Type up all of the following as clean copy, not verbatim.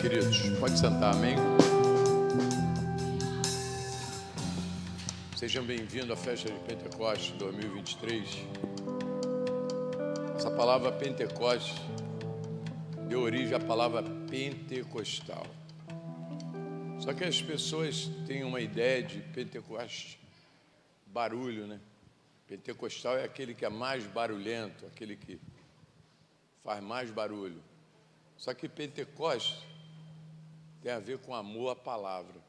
queridos. Pode sentar, amém? Sejam bem-vindos à festa de Pentecostes 2023. Essa palavra Pentecostes deu origem à palavra pentecostal. Só que as pessoas têm uma ideia de Pentecostes, barulho, né? Pentecostal é aquele que é mais barulhento, aquele que faz mais barulho. Só que Pentecostes tem a ver com amor à palavra.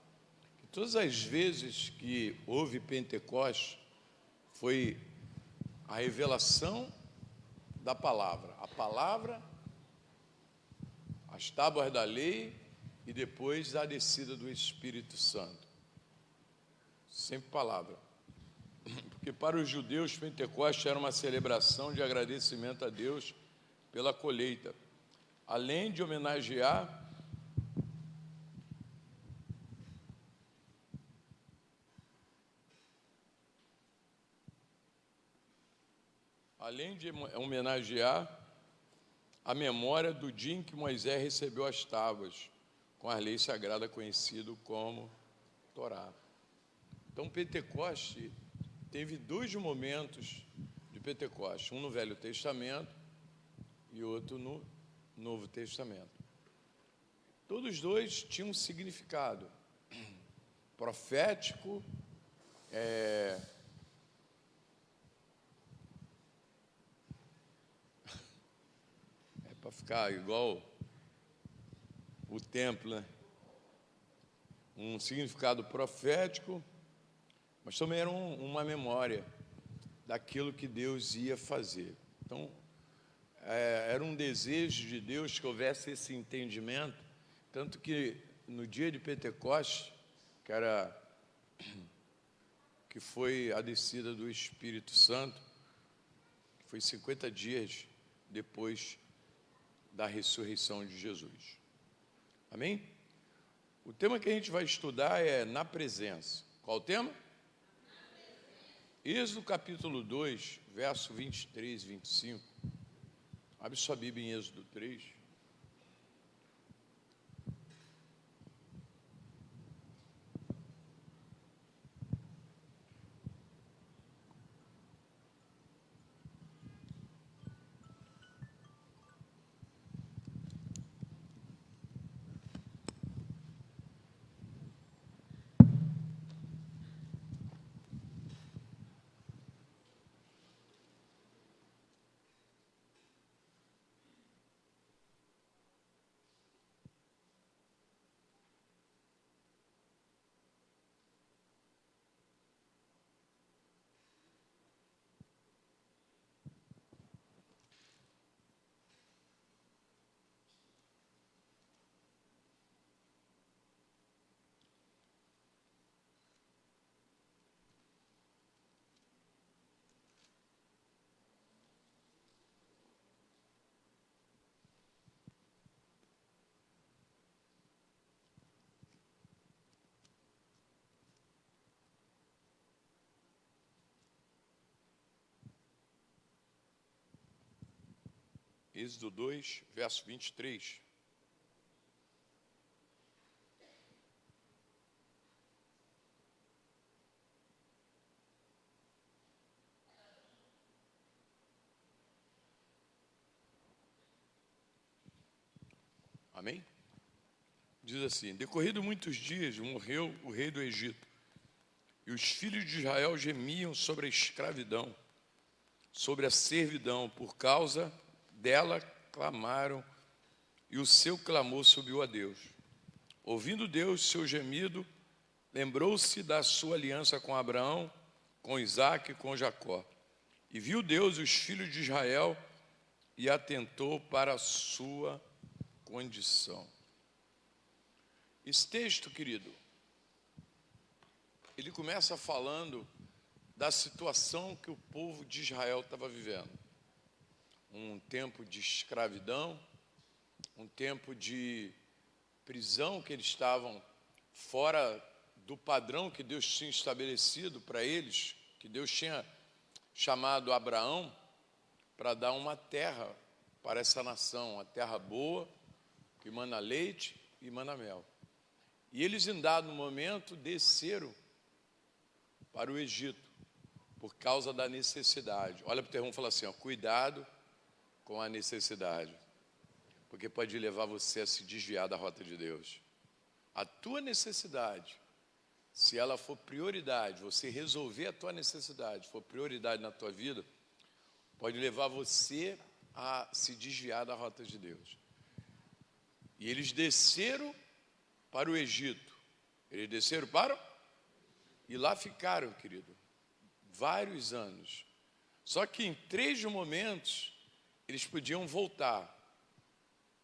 E todas as vezes que houve Pentecostes, foi a revelação da palavra. A palavra, as tábuas da lei e depois a descida do Espírito Santo. Sempre palavra. Porque para os judeus, Pentecostes era uma celebração de agradecimento a Deus pela colheita. Além de homenagear a memória do dia em que Moisés recebeu as tábuas, com a lei sagrada conhecido como Torá. Então, Pentecoste teve dois momentos de Pentecoste, um no Velho Testamento e outro no Novo Testamento. Todos dois tinham um significado profético, é para ficar igual o templo, né? Um significado profético, mas também era uma memória daquilo que Deus ia fazer. Então, era um desejo de Deus que houvesse esse entendimento, tanto que no dia de Pentecostes, que foi a descida do Espírito Santo, que foi 50 dias depois da ressurreição de Jesus. Amém? O tema que a gente vai estudar é na presença. Qual o tema? Êxodo capítulo 2, verso 23 e 25. Abre sua Bíblia em Êxodo 3. Êxodo 2, verso 23. Amém? Diz assim: decorrido muitos dias, morreu o rei do Egito, e os filhos de Israel gemiam sobre a escravidão, sobre a servidão, por causa dela clamaram, e o seu clamor subiu a Deus. Ouvindo Deus seu gemido, lembrou-se da sua aliança com Abraão, com Isaque e com Jacó. E viu Deus os filhos de Israel e atentou para a sua condição. Esse texto, querido, ele começa falando da situação que o povo de Israel estava vivendo. Um tempo de escravidão, um tempo de prisão, que eles estavam fora do padrão que Deus tinha estabelecido para eles, que Deus tinha chamado Abraão para dar uma terra para essa nação, uma terra boa, que mana leite e Manamel. E eles, em dado momento, desceram para o Egito, por causa da necessidade. Olha para o teu irmão e fala assim, ó, cuidado com a necessidade, porque pode levar você a se desviar da rota de Deus. A tua necessidade, se ela for prioridade, você resolver a tua necessidade, for prioridade na tua vida, pode levar você a se desviar da rota de Deus. E eles desceram para o Egito. Eles desceram para... E lá ficaram, querido, vários anos. Só que em 3 momentos, eles podiam voltar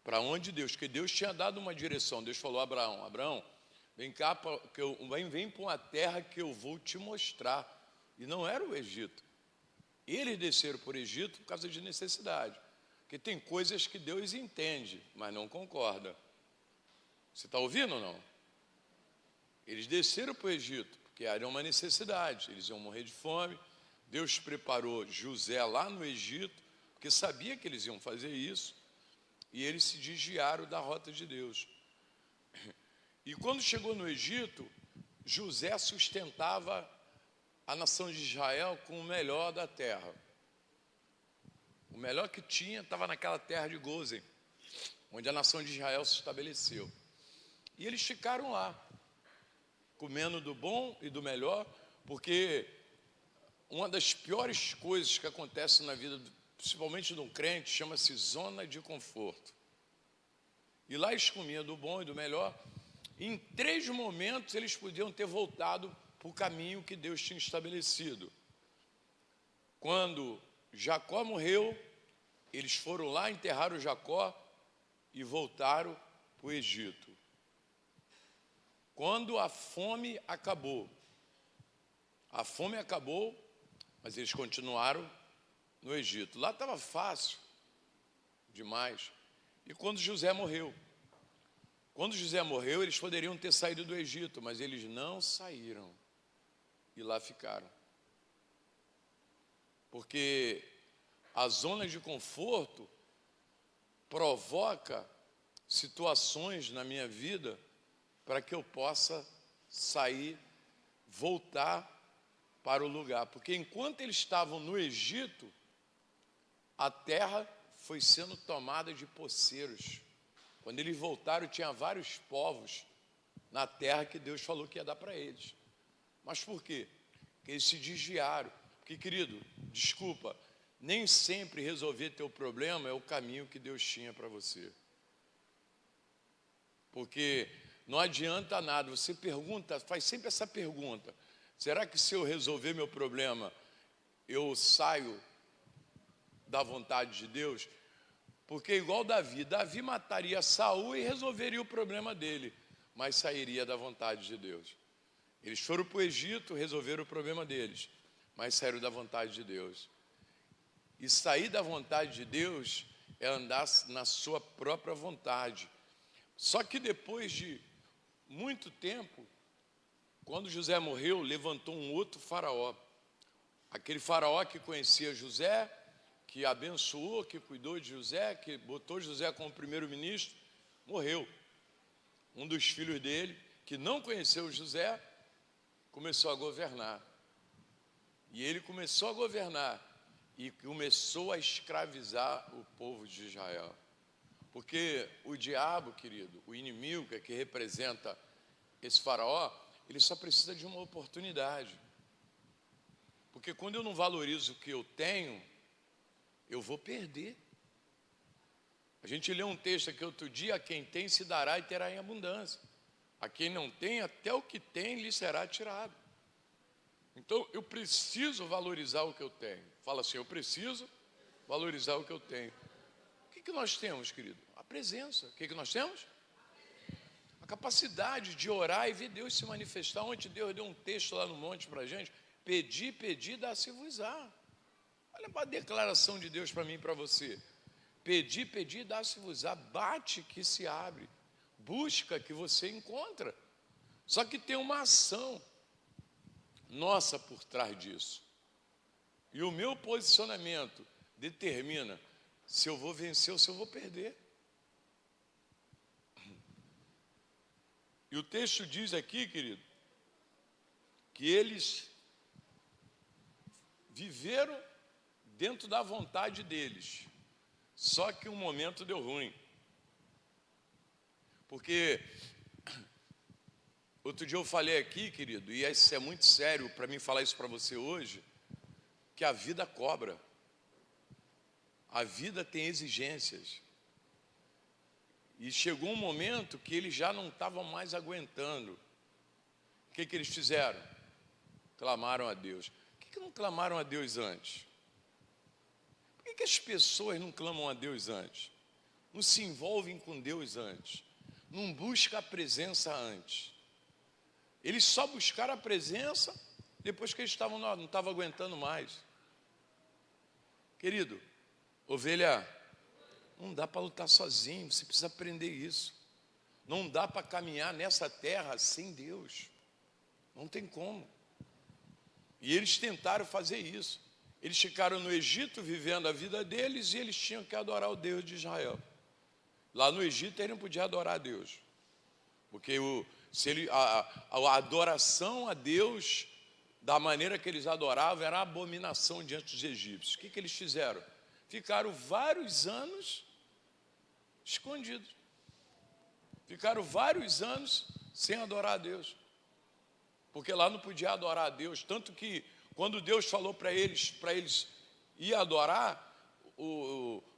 para onde Deus, porque Deus tinha dado uma direção. Deus falou a Abraão, Abraão, vem cá, vem para uma terra que eu vou te mostrar. E não era o Egito. Eles desceram por Egito por causa de necessidade. Porque tem coisas que Deus entende, mas não concorda. Você está ouvindo ou não? Eles desceram para o Egito, porque era uma necessidade. Eles iam morrer de fome. Deus preparou José lá no Egito, porque sabia que eles iam fazer isso. E eles se desviaram da rota de Deus. E quando chegou no Egito, José sustentava a nação de Israel com o melhor da terra. O melhor que tinha estava naquela terra de Gósen, onde a nação de Israel se estabeleceu. E eles ficaram lá, comendo do bom e do melhor, porque uma das piores coisas que acontece na vida, principalmente de um crente, chama-se zona de conforto. E lá eles comiam do bom e do melhor. E em 3 momentos eles podiam ter voltado para o caminho que Deus tinha estabelecido. Quando Jacó morreu, eles foram lá, enterraram Jacó e voltaram para o Egito. Quando a fome acabou, mas eles continuaram no Egito. Lá estava fácil demais. E quando José morreu, eles poderiam ter saído do Egito, mas eles não saíram e lá ficaram. Porque a zona de conforto provoca situações na minha vida para que eu possa sair, voltar para o lugar. Porque enquanto eles estavam no Egito, a terra foi sendo tomada de poceiros. Quando eles voltaram, tinha vários povos na terra que Deus falou que ia dar para eles. Mas por quê? Porque eles se desviaram. Porque, querido, desculpa, nem sempre resolver teu problema é o caminho que Deus tinha para você. Porque não adianta nada, você pergunta, faz sempre essa pergunta: será que se eu resolver meu problema, eu saio da vontade de Deus? Porque igual Davi mataria Saul e resolveria o problema dele, mas sairia da vontade de Deus. Eles foram para o Egito, resolveram o problema deles, mas saíram da vontade de Deus. E sair da vontade de Deus é andar na sua própria vontade. Só que depois de muito tempo, quando José morreu, levantou um outro faraó. Aquele faraó que conhecia José, que abençoou, que cuidou de José, que botou José como primeiro-ministro, morreu. Um dos filhos dele, que não conheceu José, começou a governar. E ele começou a governar e começou a escravizar o povo de Israel. Porque o diabo, querido, o inimigo que representa esse faraó, ele só precisa de uma oportunidade. Porque quando eu não valorizo o que eu tenho, eu vou perder. A gente leu um texto aqui outro dia: a quem tem se dará e terá em abundância. A quem não tem, até o que tem lhe será tirado. Então eu preciso valorizar o que eu tenho. Fala assim: eu preciso valorizar o que eu tenho. O que nós temos, querido? A presença. O que nós temos? A capacidade de orar e ver Deus se manifestar. Ontem Deus deu um texto lá no monte para a gente: pedi, pedi, dá-se-vos-á. Olha para a declaração de Deus para mim e para você: pedi, pedi, dá-se-vos-á. Bate que se abre, busca que você encontra. Só que tem uma ação nossa por trás disso. E o meu posicionamento determina se eu vou vencer ou se eu vou perder. E o texto diz aqui, querido, que eles viveram dentro da vontade deles. Só que um momento deu ruim. Porque outro dia eu falei aqui, querido, e isso é muito sério para mim falar isso para você hoje, que a vida cobra. A vida tem exigências. E chegou um momento que eles já não estavam mais aguentando. O que eles fizeram? Clamaram a Deus. Por que não clamaram a Deus antes? Por que as pessoas não clamam a Deus antes? Não se envolvem com Deus antes? Não buscam a presença antes? Eles só buscaram a presença depois que eles não estavam aguentando mais. Querido, ovelha, não dá para lutar sozinho, você precisa aprender isso. Não dá para caminhar nessa terra sem Deus. Não tem como. E eles tentaram fazer isso. Eles ficaram no Egito vivendo a vida deles e eles tinham que adorar o Deus de Israel. Lá no Egito eles não podiam adorar a Deus. Porque a adoração a Deus, da maneira que eles adoravam, era abominação diante dos egípcios. O que eles fizeram? Ficaram vários anos escondidos. Ficaram vários anos sem adorar a Deus. Porque lá não podia adorar a Deus. Tanto que quando Deus falou para eles ir adorar,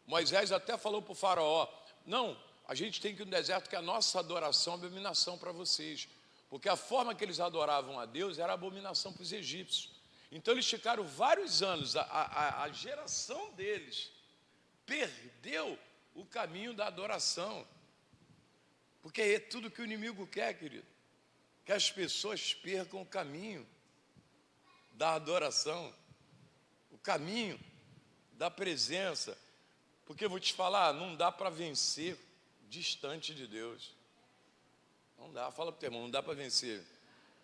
Moisés até falou para o faraó, não, a gente tem que ir no deserto, que a nossa adoração é abominação para vocês. Porque a forma que eles adoravam a Deus era abominação para os egípcios. Então eles ficaram vários anos, a geração deles perdeu o caminho da adoração. Porque é tudo que o inimigo quer, querido. Que as pessoas percam o caminho da adoração, o caminho da presença. Porque eu vou te falar, não dá para vencer distante de Deus. Não dá, fala para o teu irmão, não dá para vencer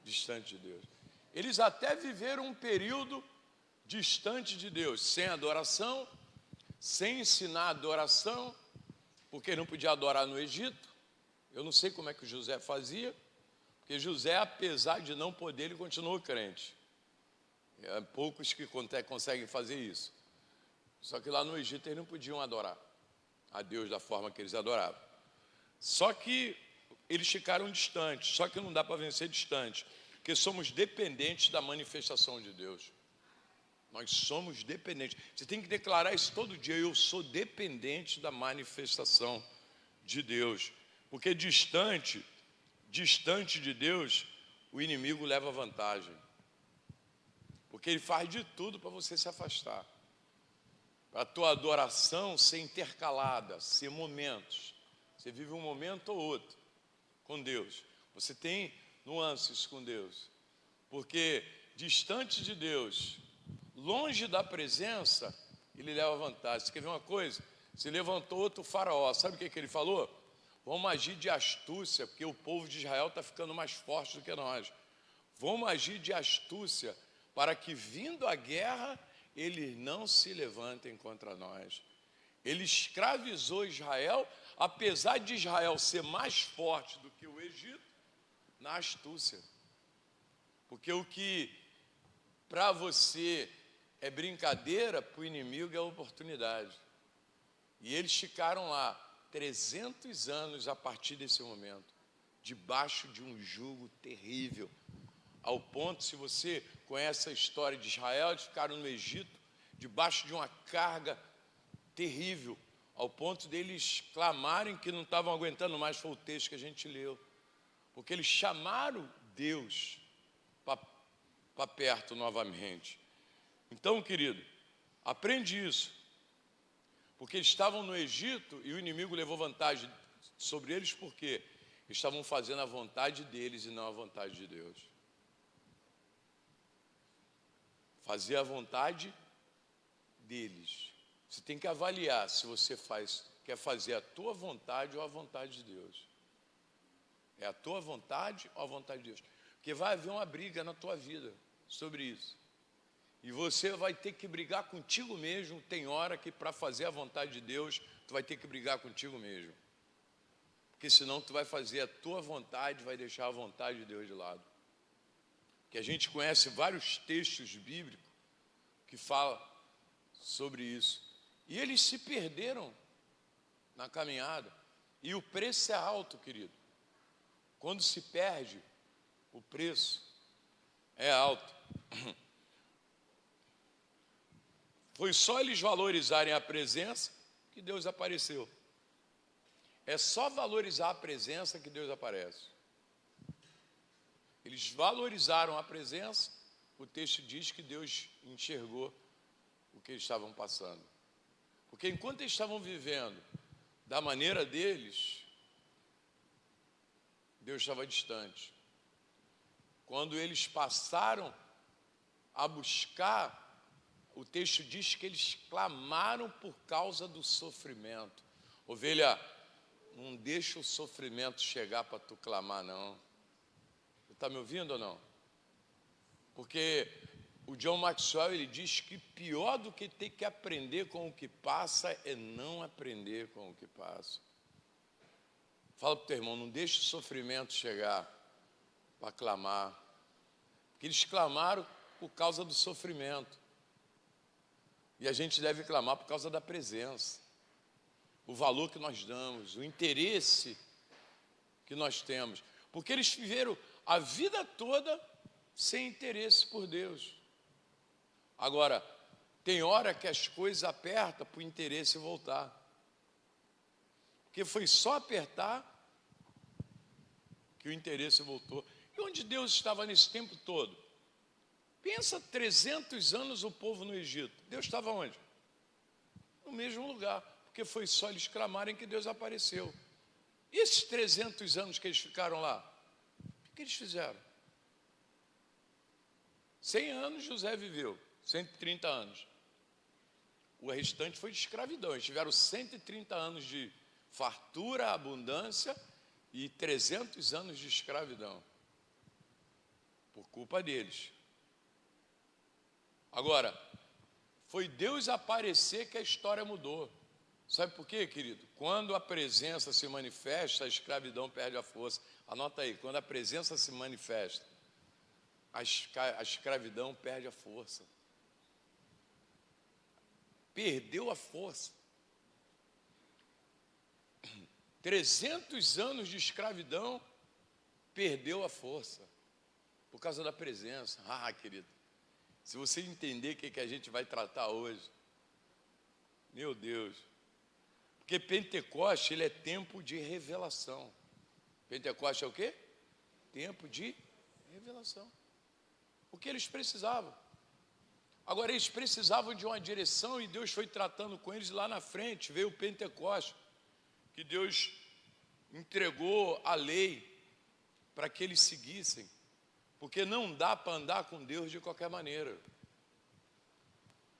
distante de Deus. Eles até viveram um período distante de Deus, sem adoração, sem ensinar adoração, porque não podia adorar no Egito. Eu não sei como é que José fazia, porque José, apesar de não poder, ele continuou crente. É poucos que conseguem fazer isso. Só que lá no Egito eles não podiam adorar a Deus da forma que eles adoravam. Só que eles ficaram distantes, só que não dá para vencer distante, porque somos dependentes da manifestação de Deus. Nós somos dependentes. Você tem que declarar isso todo dia, eu sou dependente da manifestação de Deus. Porque distante de Deus, o inimigo leva vantagem. Porque ele faz de tudo para você se afastar. Para a tua adoração ser intercalada, ser momentos. Você vive um momento ou outro com Deus. Você tem nuances com Deus. Porque distante de Deus, longe da presença, ele leva vantagem. Você quer ver uma coisa? Se levantou outro faraó. Sabe o que ele falou? Vamos agir de astúcia, porque o povo de Israel está ficando mais forte do que nós. Vamos agir de astúcia, para que, vindo a guerra, eles não se levantem contra nós. Ele escravizou Israel, apesar de Israel ser mais forte do que o Egito, na astúcia. Porque o que para você é brincadeira, para o inimigo é oportunidade. E eles ficaram lá 300 anos a partir desse momento, debaixo de um jugo terrível, ao ponto, se você conhece a história de Israel, eles ficaram no Egito, debaixo de uma carga terrível, ao ponto deles clamarem que não estavam aguentando mais. Foi o texto que a gente leu, porque eles chamaram Deus para perto novamente. Então, querido, aprende isso, porque eles estavam no Egito e o inimigo levou vantagem sobre eles, porque estavam fazendo a vontade deles e não a vontade de Deus. Fazer a vontade deles. Você tem que avaliar se você quer fazer a tua vontade ou a vontade de Deus. É a tua vontade ou a vontade de Deus? Porque vai haver uma briga na tua vida sobre isso. E você vai ter que brigar contigo mesmo. Tem hora que para fazer a vontade de Deus, tu vai ter que brigar contigo mesmo. Porque senão tu vai fazer a tua vontade, vai deixar a vontade de Deus de lado. Que a gente conhece vários textos bíblicos que falam sobre isso. E eles se perderam na caminhada. E o preço é alto, querido. Quando se perde, o preço é alto. Foi só eles valorizarem a presença que Deus apareceu. É só valorizar a presença que Deus aparece. Eles valorizaram a presença, o texto diz que Deus enxergou o que eles estavam passando. Porque enquanto eles estavam vivendo da maneira deles, Deus estava distante. Quando eles passaram a buscar, o texto diz que eles clamaram por causa do sofrimento. Ovelha, não deixa o sofrimento chegar para tu clamar, não. Você está me ouvindo ou não? Porque o John Maxwell, ele diz que pior do que ter que aprender com o que passa é não aprender com o que passa. Fala para o teu irmão, não deixe o sofrimento chegar para clamar. Porque eles clamaram por causa do sofrimento. E a gente deve clamar por causa da presença. O valor que nós damos, o interesse que nós temos. Porque eles viveram a vida toda sem interesse por Deus. Agora, tem hora que as coisas apertam para o interesse voltar. Porque foi só apertar que o interesse voltou. E onde Deus estava nesse tempo todo? Pensa 300 anos o povo no Egito. Deus estava onde? No mesmo lugar. Porque foi só eles clamarem que Deus apareceu. E esses 300 anos que eles ficaram lá? O que eles fizeram? 100 anos José viveu, 130 anos. O restante foi de escravidão. Eles tiveram 130 anos de fartura, abundância e 300 anos de escravidão. Por culpa deles. Agora, foi Deus aparecer que a história mudou. Sabe por quê, querido? Quando a presença se manifesta, a escravidão perde a força. Anota aí, quando a presença se manifesta, a escravidão perde a força. Perdeu a força. 300 anos de escravidão, perdeu a força. Por causa da presença. Ah, querido, se você entender o que a gente vai tratar hoje, meu Deus. Porque Pentecoste, ele é tempo de revelação. Pentecoste é o quê? Tempo de revelação. O que eles precisavam. Agora, eles precisavam de uma direção e Deus foi tratando com eles. Lá na frente veio o Pentecoste, que Deus entregou a lei para que eles seguissem. Porque não dá para andar com Deus de qualquer maneira.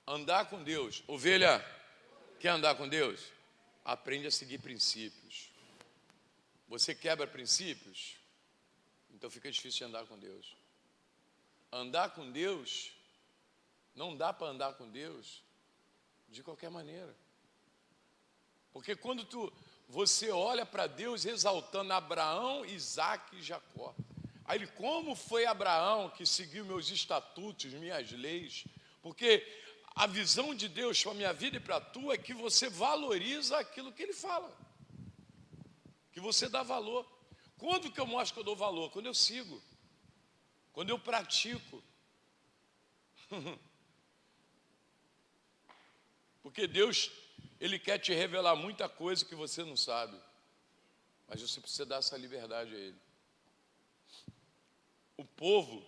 Andar com Deus. Ovelha, quer andar com Deus? Aprende a seguir princípios. Você quebra princípios? Então fica difícil de andar com Deus. Andar com Deus, não dá para andar com Deus de qualquer maneira. Porque quando você olha para Deus exaltando Abraão, Isaque e Jacó. Aí ele, como foi Abraão que seguiu meus estatutos, minhas leis? Porque a visão de Deus para a minha vida e para a tua é que você valoriza aquilo que Ele fala. Que você dá valor. Quando que eu mostro que eu dou valor? Quando eu sigo. Quando eu pratico. Porque Deus, Ele quer te revelar muita coisa que você não sabe. Mas você precisa dar essa liberdade a Ele. O povo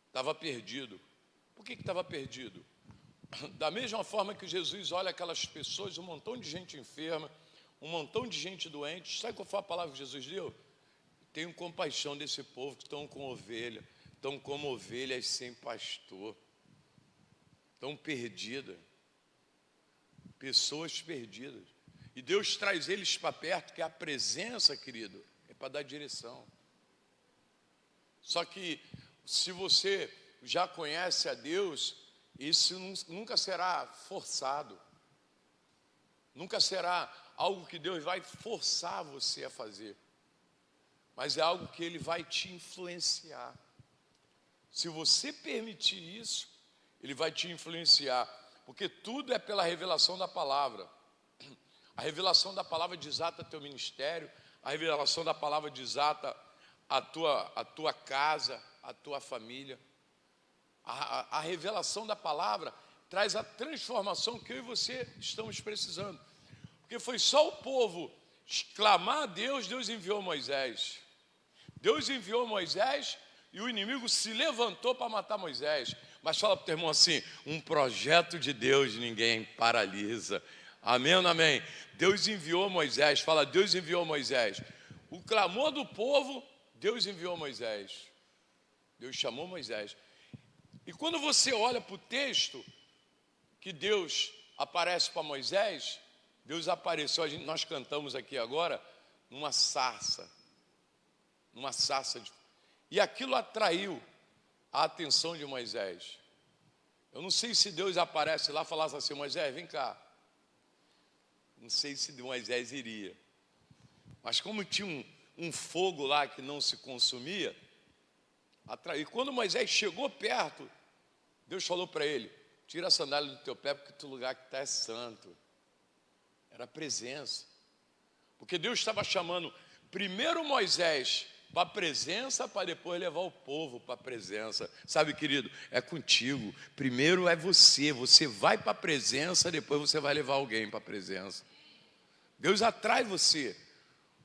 estava perdido. Por que estava perdido? Da mesma forma que Jesus olha aquelas pessoas, um montão de gente enferma, um montão de gente doente. Sabe qual foi a palavra que Jesus deu? Tenho compaixão desse povo que estão com ovelha, estão como ovelhas sem pastor, estão perdidas, pessoas perdidas. E Deus traz eles para perto, que a presença, querido, é para dar direção. Só que se você já conhece a Deus, isso nunca será forçado, nunca será algo que Deus vai forçar você a fazer, mas é algo que Ele vai te influenciar. Se você permitir isso, Ele vai te influenciar, porque tudo é pela revelação da palavra. A revelação da palavra desata teu ministério, a revelação da palavra desata a tua casa, a tua família. A revelação da palavra traz a transformação que eu e você estamos precisando. Porque foi só o povo clamar a Deus, Deus enviou Moisés. Deus enviou Moisés e o inimigo se levantou para matar Moisés. Mas fala para o teu irmão assim: um projeto de Deus ninguém paralisa. Amém ou não amém? Deus enviou Moisés. Fala, Deus enviou Moisés. O clamor do povo, Deus enviou Moisés. Deus chamou Moisés. E quando você olha para o texto que Deus aparece para Moisés, Deus apareceu, nós cantamos aqui agora, numa sarça. E aquilo atraiu a atenção de Moisés. Eu não sei se Deus aparece lá e falasse assim: Moisés, vem cá. Não sei se Moisés iria. Mas como tinha um fogo lá que não se consumia, atraiu. E quando Moisés chegou perto, Deus falou para ele: tira a sandália do teu pé, porque o lugar que está é santo. Era a presença. Porque Deus estava chamando primeiro Moisés para a presença, para depois levar o povo para a presença. Sabe, querido, é contigo. Primeiro é você. Você vai para a presença, depois você vai levar alguém para a presença. Deus atrai você.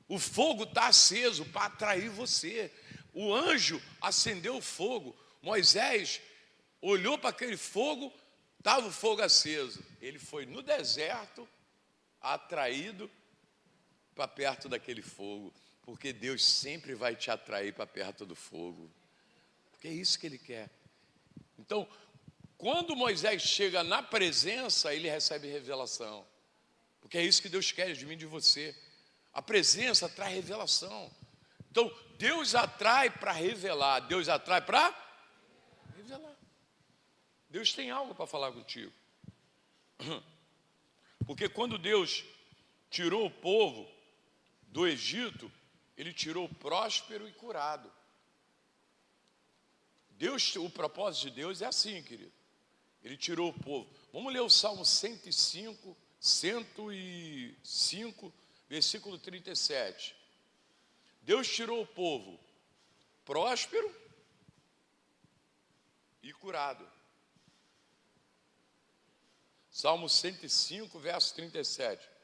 O fogo está aceso para atrair você. O anjo acendeu o fogo. Moisés olhou para aquele fogo, estava o fogo aceso. Ele foi no deserto, atraído para perto daquele fogo. Porque Deus sempre vai te atrair para perto do fogo. Porque é isso que Ele quer. Então, quando Moisés chega na presença, ele recebe revelação. Porque é isso que Deus quer de mim e de você. A presença traz revelação. Então, Deus atrai para revelar. Deus atrai para revelar. Deus tem algo para falar contigo. Porque quando Deus tirou o povo do Egito, Ele tirou próspero e curado. O propósito de Deus é assim, querido. Ele tirou o povo. Vamos ler o Salmo 105, versículo 37. Deus tirou o povo próspero e curado. Salmo 105, verso 37.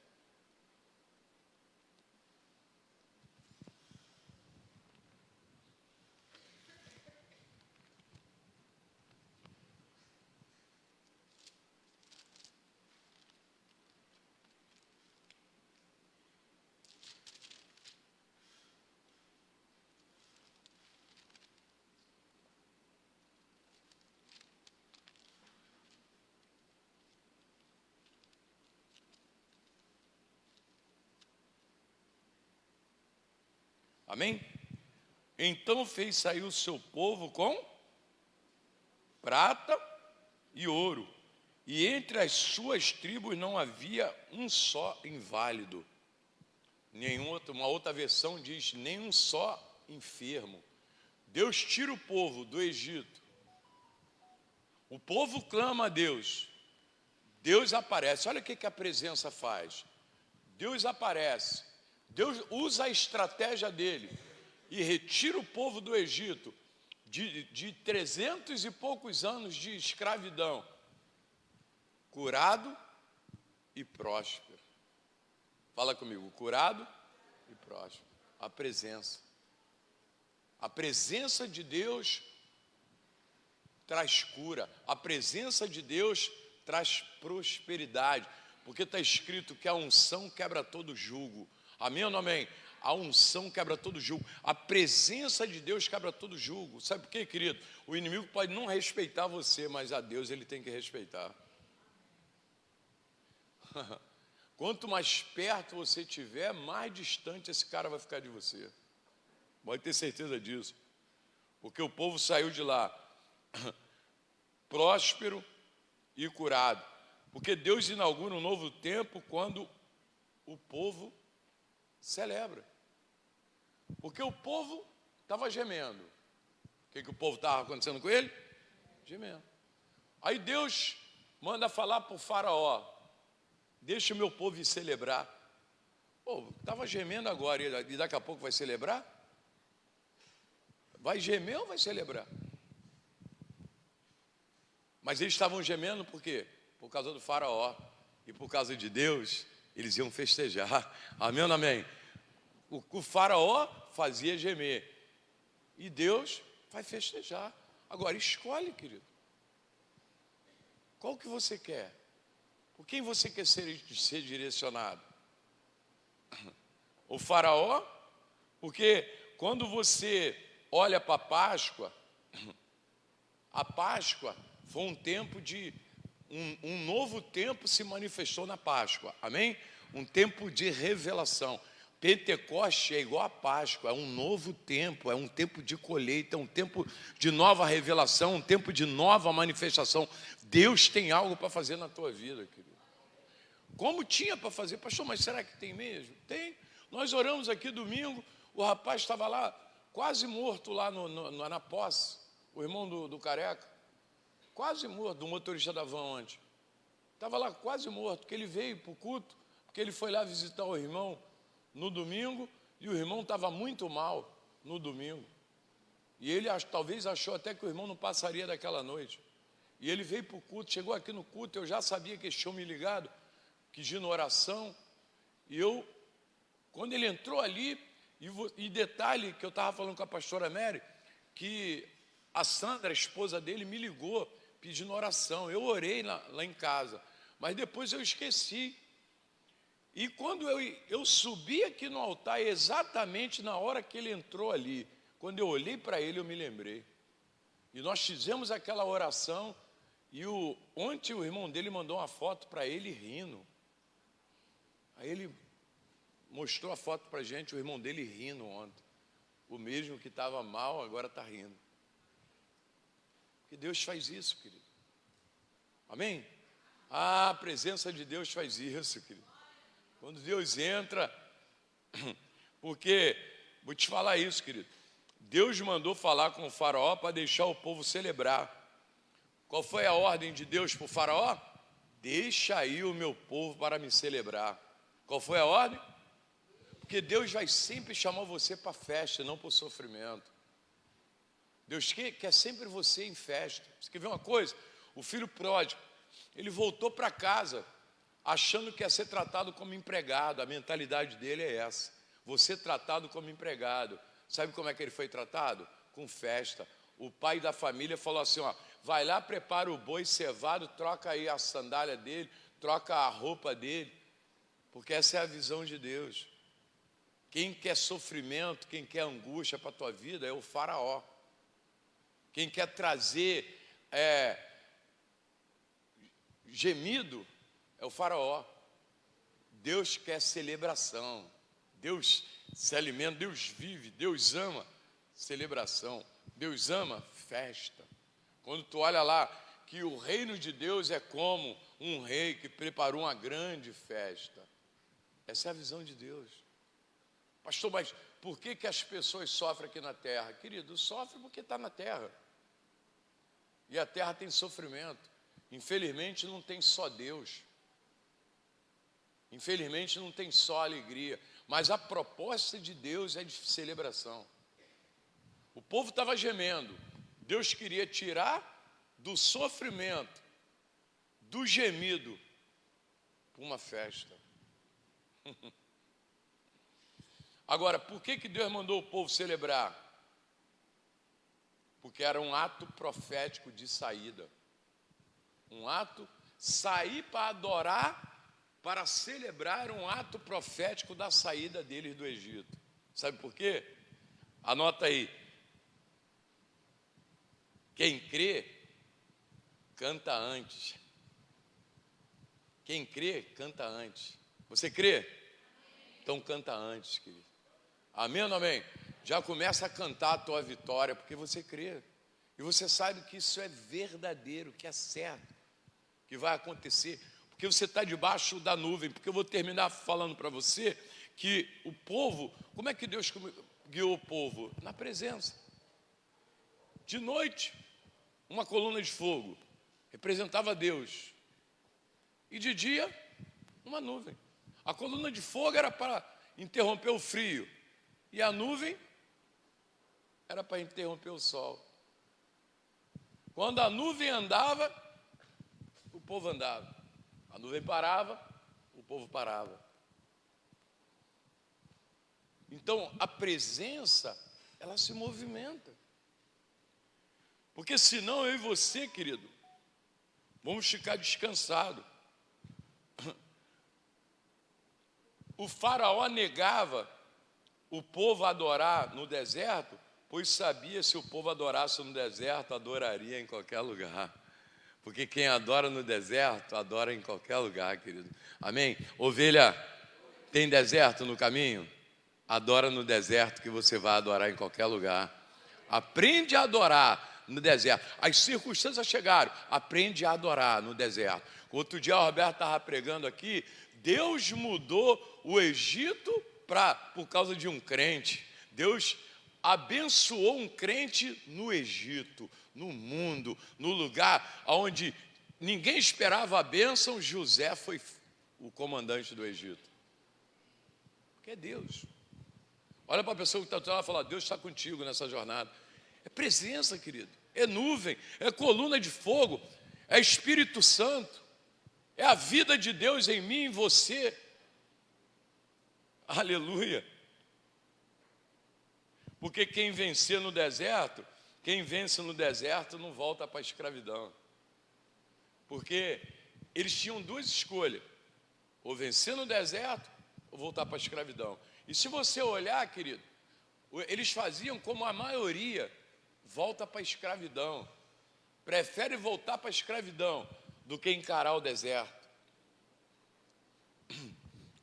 Amém? Então fez sair o seu povo com prata e ouro, e entre as suas tribos não havia um só inválido. Uma outra versão diz, nenhum só enfermo. Deus tira o povo do Egito. O povo clama a Deus. Deus aparece. Olha o que a presença faz. Deus aparece. Deus usa a estratégia dele e retira o povo do Egito de 300 e poucos anos de escravidão, curado e próspero. Fala comigo, curado e próspero. A presença. A presença de Deus traz cura. A presença de Deus traz prosperidade. Porque está escrito que a unção quebra todo jugo. Amém ou não amém? A unção quebra todo jugo. A presença de Deus quebra todo jugo. Sabe por quê, querido? O inimigo pode não respeitar você, mas a Deus ele tem que respeitar. Quanto mais perto você estiver, mais distante esse cara vai ficar de você. Pode ter certeza disso. Porque o povo saiu de lá próspero e curado. Porque Deus inaugura um novo tempo quando o povo celebra. Porque o povo estava gemendo. O que o povo estava acontecendo com ele? Gemendo. Aí Deus manda falar para o faraó: deixa o meu povo ir celebrar. Pô, estava gemendo agora e daqui a pouco vai celebrar? Vai gemer ou vai celebrar? Mas eles estavam gemendo por quê? Por causa do faraó. E por causa de Deus, eles iam festejar. Amém ou não amém? O faraó fazia gemer. E Deus vai festejar. Agora, escolhe, querido. Qual que você quer? Por quem você quer ser direcionado? O faraó? Porque quando você olha para a Páscoa foi um tempo de... Um novo tempo se manifestou na Páscoa. Amém? Um tempo de revelação. Pentecoste é igual a Páscoa, é um novo tempo, é um tempo de colheita, é um tempo de nova revelação, um tempo de nova manifestação. Deus tem algo para fazer na tua vida, querido. Como tinha para fazer? Pastor, mas será que tem mesmo? Tem. Nós oramos aqui domingo, o rapaz estava lá, quase morto lá na posse, o irmão do careca, quase morto, do motorista da van ontem. Estava lá quase morto, porque ele veio para o culto, porque ele foi lá visitar o irmão no domingo, e o irmão estava muito mal no domingo. E ele talvez achou até que o irmão não passaria daquela noite. E ele veio para o culto, chegou aqui no culto, eu já sabia que eles tinham me ligado, pedindo oração. E eu, quando ele entrou ali, e detalhe que eu estava falando com a pastora Mary, que a Sandra, a esposa dele, me ligou pedindo oração. Eu orei lá em casa, mas depois eu esqueci. E quando eu subi aqui no altar, exatamente na hora que ele entrou ali, quando eu olhei para ele, eu me lembrei. E nós fizemos aquela oração, e ontem o irmão dele mandou uma foto para ele rindo. Aí ele mostrou a foto para a gente, o irmão dele rindo ontem. O mesmo que estava mal, agora está rindo. Porque Deus faz isso, querido. Amém? A presença de Deus faz isso, querido. Quando Deus entra, porque, vou te falar isso, querido. Deus mandou falar com o faraó para deixar o povo celebrar. Qual foi a ordem de Deus para o faraó? Deixa aí o meu povo para me celebrar. Qual foi a ordem? Porque Deus vai sempre chamar você para a festa, não para o sofrimento. Deus quer sempre você em festa. Você quer ver uma coisa? O filho pródigo, ele voltou para casa achando que ia ser tratado como empregado. A mentalidade dele é essa: você tratado como empregado. Sabe como é que ele foi tratado? Com festa. O pai da família falou assim: ó, vai lá, prepara o boi cevado, troca aí a sandália dele, troca a roupa dele, porque essa é a visão de Deus. Quem quer sofrimento, quem quer angústia para a tua vida é o faraó. Quem quer trazer gemido é o faraó. Deus quer celebração. Deus se alimenta, Deus vive, Deus ama celebração. Deus ama festa. Quando tu olha lá que o reino de Deus é como um rei que preparou uma grande festa. Essa é a visão de Deus. Pastor, mas por que as pessoas sofrem aqui na terra? Querido, sofrem porque está na terra. E a terra tem sofrimento. Infelizmente não tem só Deus. Infelizmente não tem só alegria. Mas a proposta de Deus é de celebração. O povo estava gemendo. Deus queria tirar do sofrimento, do gemido, para uma festa. Agora, por que Deus mandou o povo celebrar? Porque era um ato profético de saída. Um ato, sair para adorar, para celebrar, um ato profético da saída deles do Egito. Sabe por quê? Anota aí. Quem crê, canta antes. Quem crê, canta antes. Você crê? Então canta antes, querido. Amém ou não amém? Já começa a cantar a tua vitória, porque você crê. E você sabe que isso é verdadeiro, que é certo, que vai acontecer. Porque porque você está debaixo da nuvem. Porque eu vou terminar falando para você que o povo, como é que Deus guiou o povo? Na presença. De noite, uma coluna de fogo representava Deus. E de dia, uma nuvem. A coluna de fogo era para interromper o frio. E a nuvem era para interromper o sol. Quando a nuvem andava, o povo andava. A nuvem parava, o povo parava. Então, a presença, ela se movimenta. Porque senão eu e você, querido, vamos ficar descansados. O faraó negava o povo a adorar no deserto, pois sabia se o povo adorasse no deserto, adoraria em qualquer lugar. Porque quem adora no deserto, adora em qualquer lugar, querido. Amém? Ovelha, tem deserto no caminho? Adora no deserto que você vai adorar em qualquer lugar. Aprende a adorar no deserto. As circunstâncias chegaram, aprende a adorar no deserto. Outro dia o Roberto estava pregando aqui, Deus mudou o Egito por causa de um crente. Deus abençoou um crente no Egito, no mundo, no lugar onde ninguém esperava a bênção. José foi o comandante do Egito. Porque é Deus. Olha para a pessoa que está do lado e fala: Deus está contigo nessa jornada. É presença, querido. É nuvem, é coluna de fogo, é Espírito Santo, é a vida de Deus em mim e em você. Aleluia. Porque quem vencer no deserto, quem vence no deserto não volta para a escravidão. Porque eles tinham duas escolhas: ou vencer no deserto, ou voltar para a escravidão. E se você olhar, querido, eles faziam como a maioria, volta para a escravidão. Prefere voltar para a escravidão do que encarar o deserto.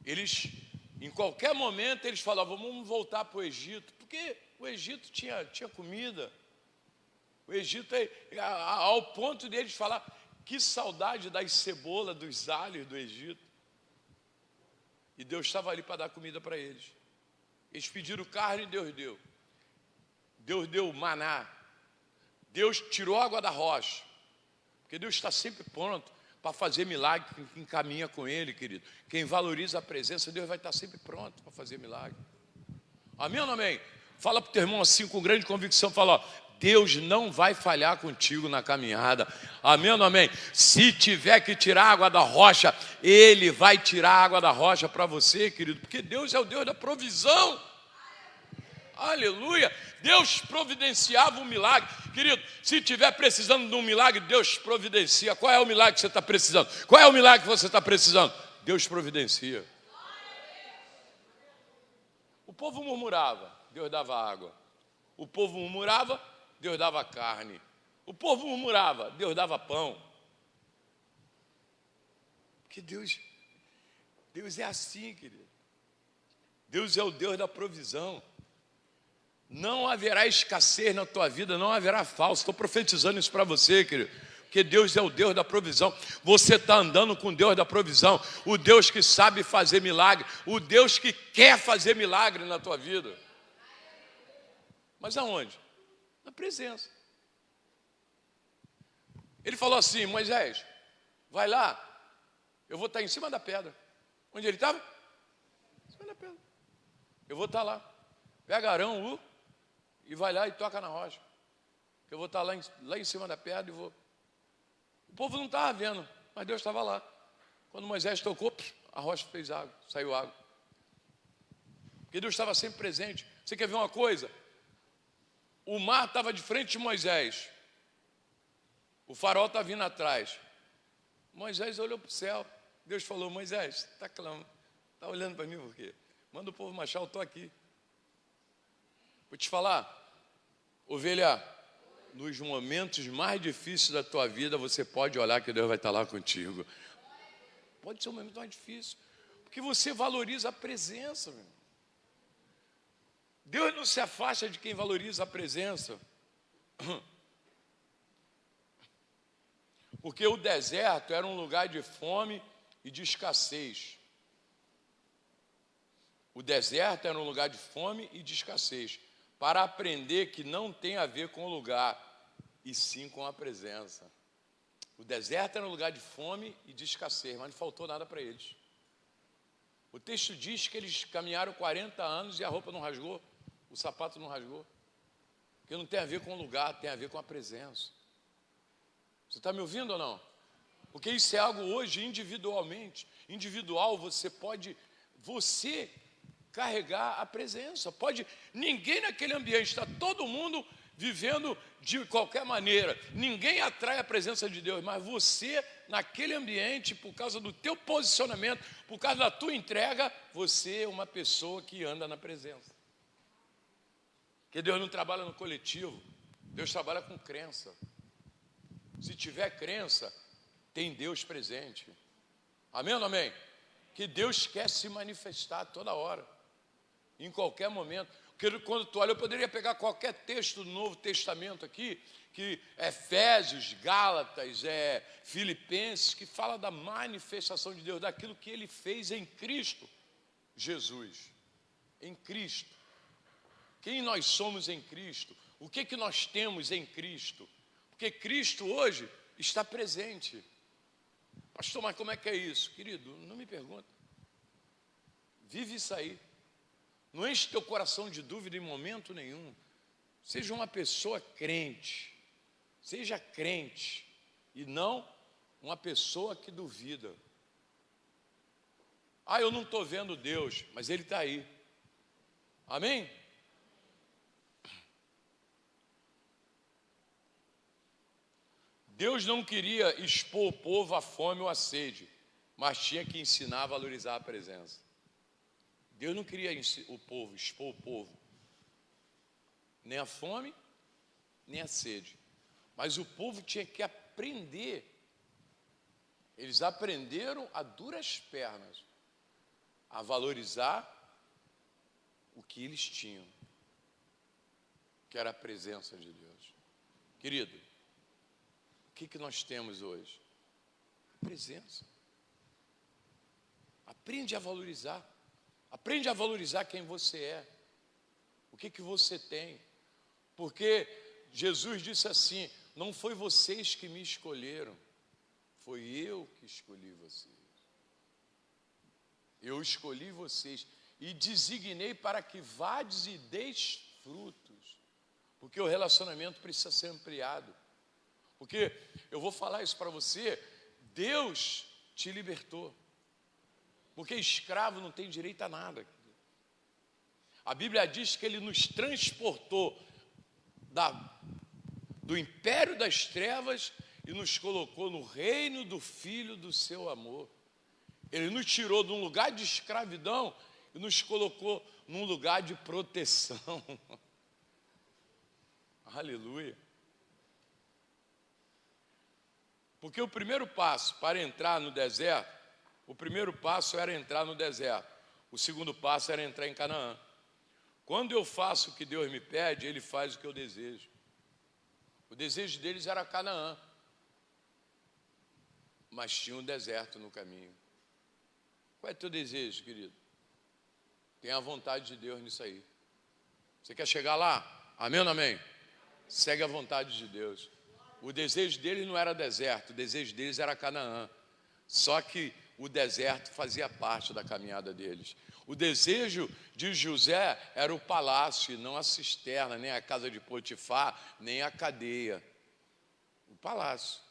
Eles, em qualquer momento, eles falavam: vamos voltar para o Egito, porque o Egito tinha comida. O Egito, ao ponto de eles falar: que saudade das cebolas, dos alhos do Egito. E Deus estava ali para dar comida para eles. Eles pediram carne e Deus deu. Deus deu maná. Deus tirou água da rocha. Porque Deus está sempre pronto para fazer milagre. Quem caminha com Ele, querido, quem valoriza a presença, Deus vai estar sempre pronto para fazer milagre. Amém ou não amém? Fala para o teu irmão assim com grande convicção, fala: ó, Deus não vai falhar contigo na caminhada. Amém ou não amém? Se tiver que tirar água da rocha, Ele vai tirar a água da rocha para você, querido, porque Deus é o Deus da provisão. Aleluia. Deus providenciava um milagre. Querido, se estiver precisando de um milagre, Deus providencia. Qual é o milagre que você está precisando? Qual é o milagre que você está precisando? Deus providencia. O povo murmurava, Deus dava água. O povo murmurava, Deus dava carne. O povo murmurava, Deus dava pão. Porque Deus é assim, querido. Deus é o Deus da provisão. Não haverá escassez na tua vida, não haverá falso. Estou profetizando isso para você, querido. Porque Deus é o Deus da provisão. Você está andando com o Deus da provisão. O Deus que sabe fazer milagre. O Deus que quer fazer milagre na tua vida. Mas aonde? Na presença. Ele falou assim: Moisés, vai lá, eu vou estar em cima da pedra. Onde ele estava? Em cima da pedra. Eu vou estar lá. Pega Arão, e vai lá e toca na rocha. Eu vou estar lá em cima da pedra e vou. O povo não estava vendo, mas Deus estava lá. Quando Moisés tocou, a rocha fez água, saiu água. Porque Deus estava sempre presente. Você quer ver uma coisa? O mar estava de frente de Moisés. O faraó está vindo atrás. Moisés olhou para o céu. Deus falou: Moisés, está olhando para mim por quê? Manda o povo marchar, eu estou aqui. Vou te falar, ovelha, nos momentos mais difíceis da tua vida, você pode olhar que Deus vai estar lá contigo. Pode ser um momento mais difícil, porque você valoriza a presença, meu irmão. Deus não se afasta de quem valoriza a presença. Porque o deserto era um lugar de fome, e de escassez. O deserto era um lugar de fome e de escassez, para aprender que não tem a ver com o lugar, e sim com a presença. O deserto era um lugar de fome e de escassez, mas não faltou nada para eles. O texto diz que eles caminharam 40 anos e a roupa não rasgou, o sapato não rasgou. Porque não tem a ver com o lugar, tem a ver com a presença. Você está me ouvindo ou não? Porque isso é algo hoje individualmente. Individual, você pode, você carregar a presença. Pode, ninguém naquele ambiente, está todo mundo vivendo de qualquer maneira. Ninguém atrai a presença de Deus, mas você, naquele ambiente, por causa do teu posicionamento, por causa da tua entrega, você é uma pessoa que anda na presença. Porque Deus não trabalha no coletivo, Deus trabalha com crença. Se tiver crença, tem Deus presente. Amém ou não amém? Que Deus quer se manifestar toda hora, em qualquer momento. Porque quando tu olha, eu poderia pegar qualquer texto do Novo Testamento aqui, que é Efésios, Gálatas, Filipenses, que fala da manifestação de Deus, daquilo que Ele fez em Cristo Jesus. Em Cristo. Quem nós somos em Cristo? O que nós temos em Cristo? Porque Cristo hoje está presente. Pastor, mas como é que é isso? Querido, não me pergunta. Vive isso aí. Não enche teu coração de dúvida em momento nenhum. Seja uma pessoa crente. Seja crente. E não uma pessoa que duvida. Ah, eu não estou vendo Deus, mas Ele está aí. Amém? Deus não queria expor o povo à fome ou à sede, mas tinha que ensinar a valorizar a presença. Deus não queria expor o povo, nem a fome, nem a sede. Mas o povo tinha que aprender. Eles aprenderam a duras pernas a valorizar o que eles tinham, que era a presença de Deus. Querido, o que nós temos hoje? Presença. Aprende a valorizar. Aprende a valorizar quem você é. O que você tem. Porque Jesus disse assim: não foi vocês que me escolheram, foi eu que escolhi vocês. Eu escolhi vocês e designei para que vades e deis frutos. Porque o relacionamento precisa ser ampliado. Porque eu vou falar isso para você, Deus te libertou. Porque escravo não tem direito a nada. A Bíblia diz que Ele nos transportou do império das trevas e nos colocou no reino do Filho do seu amor. Ele nos tirou de um lugar de escravidão e nos colocou num lugar de proteção. Aleluia. Porque o primeiro passo para entrar no deserto, o primeiro passo era entrar no deserto. O segundo passo era entrar em Canaã. Quando eu faço o que Deus me pede, Ele faz o que eu desejo. O desejo deles era Canaã. Mas tinha um deserto no caminho. Qual é o teu desejo, querido? Tenha a vontade de Deus nisso aí. Você quer chegar lá? Amém ou não amém? Segue a vontade de Deus. O desejo deles não era deserto, o desejo deles era Canaã. Só que o deserto fazia parte da caminhada deles. O desejo de José era o palácio, e não a cisterna, nem a casa de Potifar, nem a cadeia. O palácio.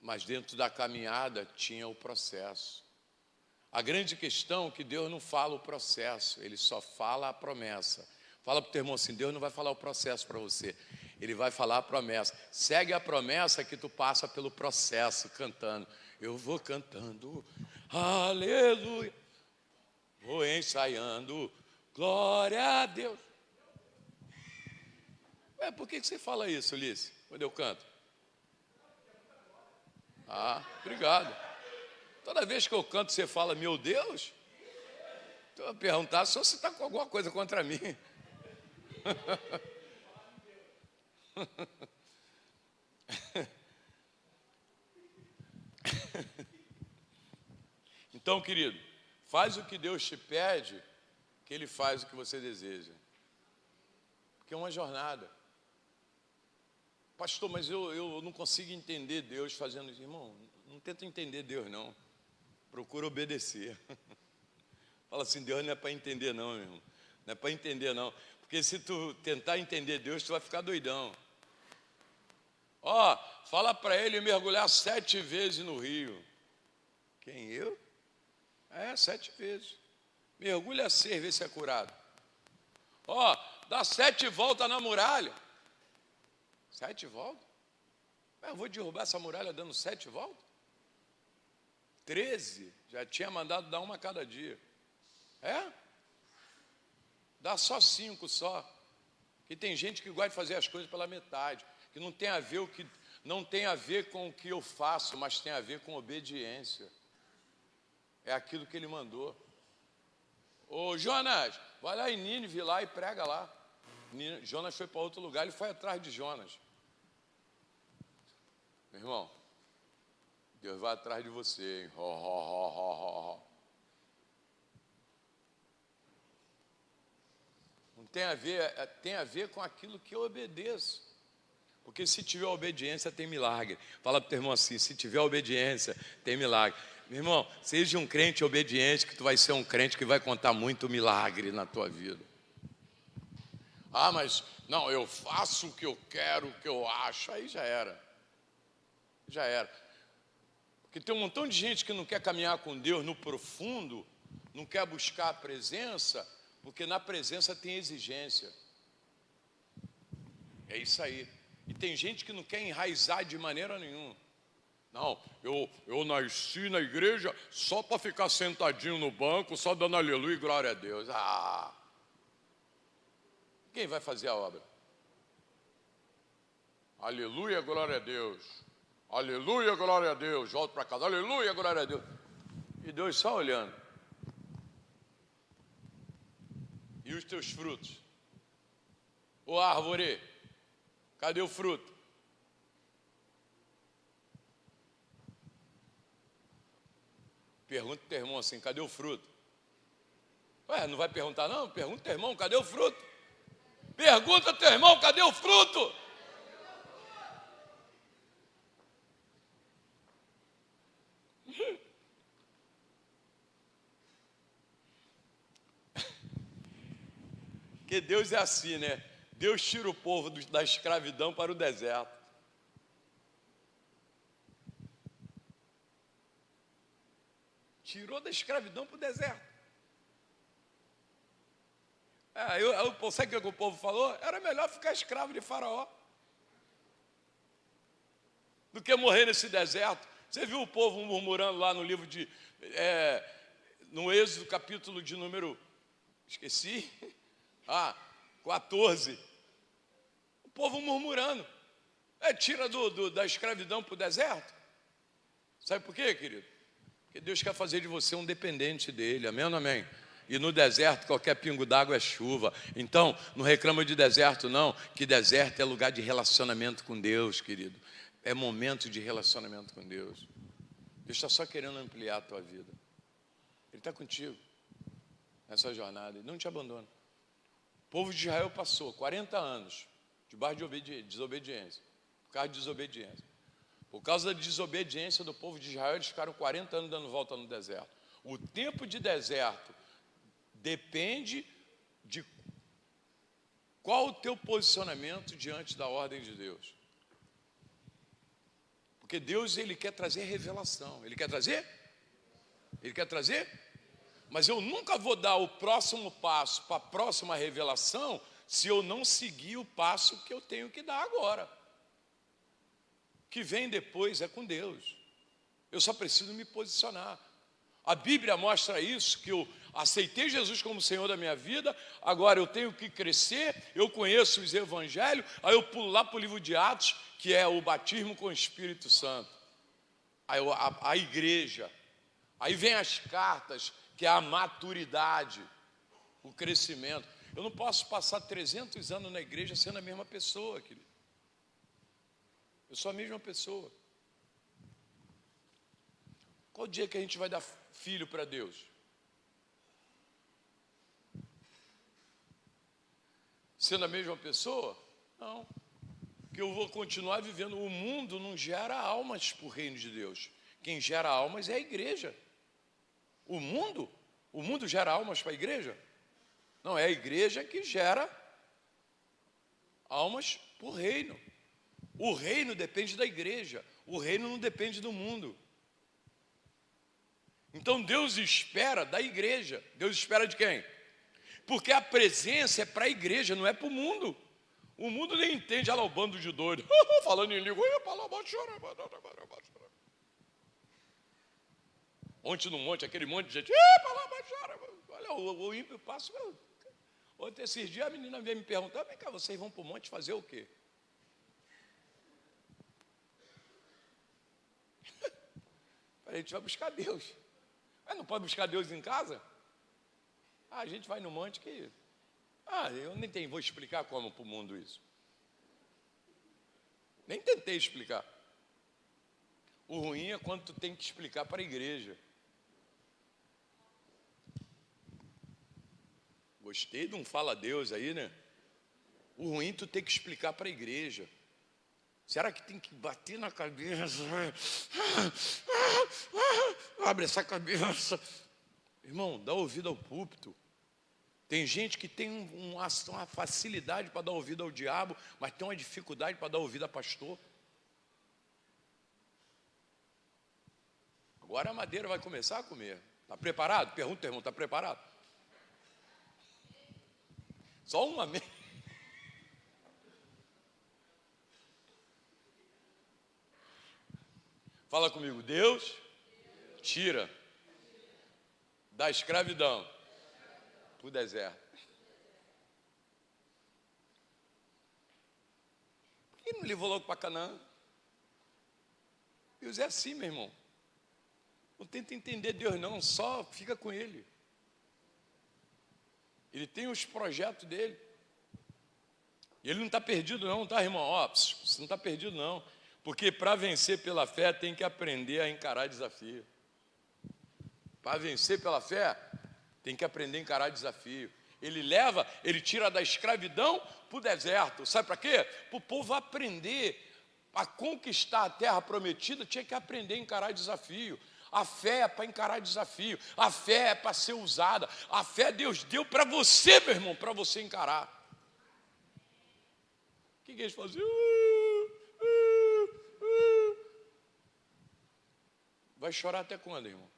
Mas dentro da caminhada tinha o processo. A grande questão é que Deus não fala o processo, Ele só fala a promessa. Fala para o teu irmão assim: Deus não vai falar o processo para você, Ele vai falar a promessa. Segue a promessa que tu passa pelo processo cantando. Eu vou cantando, aleluia, vou ensaiando, glória a Deus. Por que você fala isso, Ulisses, quando eu canto? Ah, obrigado. Toda vez que eu canto você fala, meu Deus? Então eu vou perguntar só se está com alguma coisa contra mim. Então, querido, faz o que Deus te pede, que Ele faz o que você deseja. Porque é uma jornada. Pastor, mas eu não consigo entender Deus fazendo isso. Irmão, não tenta entender Deus, não. Procura obedecer. Fala assim, Deus não é para entender não, meu irmão. Não é para entender não. Porque se tu tentar entender Deus, tu vai ficar doidão. Ó, fala para ele mergulhar 7 vezes no rio. Quem, eu? 7 vezes. Mergulha 6, vê se é curado. Ó, dá 7 voltas na muralha. 7 voltas? Eu vou derrubar essa muralha dando 7 voltas? 13, já tinha mandado dar uma a cada dia. Dá só 5 só. Que tem gente que gosta de fazer as coisas pela metade, que não tem a ver com o que eu faço, mas tem a ver com obediência. É aquilo que ele mandou. Ô Jonas, vai lá em Nínive lá e prega lá. Jonas foi para outro lugar, ele foi atrás de Jonas. Meu irmão, Deus vai atrás de você, hein? Não tem a ver com aquilo que eu obedeço. Porque se tiver obediência, tem milagre. Fala para o teu irmão assim, se tiver obediência, tem milagre. Meu irmão, seja um crente obediente, que tu vai ser um crente que vai contar muito milagre na tua vida. Mas não, eu faço o que eu quero, o que eu acho. Aí já era. Já era. Porque tem um montão de gente que não quer caminhar com Deus no profundo, não quer buscar a presença, porque na presença tem exigência. É isso aí. E tem gente que não quer enraizar de maneira nenhuma. Não, eu nasci na igreja só para ficar sentadinho no banco, só dando aleluia e glória a Deus. Quem vai fazer a obra? Aleluia, glória a Deus. Aleluia, glória a Deus. Volto para casa, aleluia, glória a Deus. E Deus só olhando. E os teus frutos? Ô árvore, cadê o fruto? Pergunta o teu irmão assim, cadê o fruto? Não vai perguntar não? Pergunta o teu irmão, cadê o fruto? Pergunta ao teu irmão, cadê o fruto? Porque Deus é assim, né? Deus tira o povo da escravidão para o deserto. Tirou da escravidão para o deserto. Sabe o que o povo falou? Era melhor ficar escravo de Faraó do que morrer nesse deserto. Você viu o povo murmurando lá no livro no Êxodo, capítulo de número, esqueci, 14. O povo murmurando. Tira da escravidão para o deserto. Sabe por quê, querido? Porque Deus quer fazer de você um dependente dele, amém ou não amém? E no deserto, qualquer pingo d'água é chuva. Então, não reclama de deserto não, que deserto é lugar de relacionamento com Deus, querido. É momento de relacionamento com Deus. Deus está só querendo ampliar a tua vida. Ele está contigo nessa jornada, Ele não te abandona. O povo de Israel passou 40 anos debaixo de desobediência, por causa de desobediência. Por causa da desobediência do povo de Israel, eles ficaram 40 anos dando volta no deserto. O tempo de deserto depende de qual o teu posicionamento diante da ordem de Deus. Porque Deus, Ele quer trazer revelação. Ele quer trazer? Ele quer trazer? Mas eu nunca vou dar o próximo passo para a próxima revelação se eu não seguir o passo que eu tenho que dar agora. O que vem depois é com Deus. Eu só preciso me posicionar. A Bíblia mostra isso, que eu aceitei Jesus como Senhor da minha vida, agora eu tenho que crescer, eu conheço os evangelhos, aí eu pulo lá para o livro de Atos, que é o batismo com o Espírito Santo. Aí a igreja. Aí vem as cartas, que é a maturidade, o crescimento. Eu não posso passar 300 anos na igreja sendo a mesma pessoa, querido. Eu sou a mesma pessoa. Qual o dia que a gente vai dar filho para Deus? Sendo a mesma pessoa? Não. Porque eu vou continuar vivendo. O mundo não gera almas para o reino de Deus. Quem gera almas é a igreja. O mundo gera almas para a igreja? Não, é a igreja que gera almas para o reino. O reino depende da igreja. O reino não depende do mundo. Então Deus espera da igreja. Deus espera de quem? Porque a presença é para a igreja, não é para o mundo. O mundo nem entende, olha lá o bando de doido, falando em língua. Ontem no monte, aquele monte de gente, olha, o ímpio passa. Ontem, esses dias, a menina veio me perguntar, vem cá, vocês vão para o monte fazer o quê? A gente vai buscar Deus. Mas não pode buscar Deus em casa? A gente vai no monte que... eu nem vou explicar como para o mundo isso. Nem tentei explicar. O ruim é quando tu tem que explicar para a igreja. Gostei de um fala Deus aí, né? O ruim tu tem que explicar para a igreja. Será que tem que bater na cabeça? Abre essa cabeça. Irmão, dá ouvido ao púlpito. Tem gente que tem uma facilidade para dar ouvido ao diabo, mas tem uma dificuldade para dar ouvido a pastor. Agora a madeira vai começar a comer. Está preparado? Pergunta, irmão, está preparado? Só um amém. Fala comigo, Deus tira da escravidão para o deserto. Por que não levou logo para Canaã? Deus é assim, meu irmão. Não tenta entender Deus não, só fica com Ele. Ele tem os projetos dele. E ele não está perdido não, tá, irmão? Você não está perdido não. Porque para vencer pela fé tem que aprender a encarar desafio. Para vencer pela fé tem que aprender a encarar desafio. Ele tira da escravidão para o deserto. Sabe para quê? Para o povo aprender a conquistar a terra prometida, tinha que aprender a encarar desafio. A fé é para encarar desafio. A fé é para ser usada. A fé Deus deu para você, meu irmão, para você encarar. O que eles faziam? Vai chorar até quando, irmão?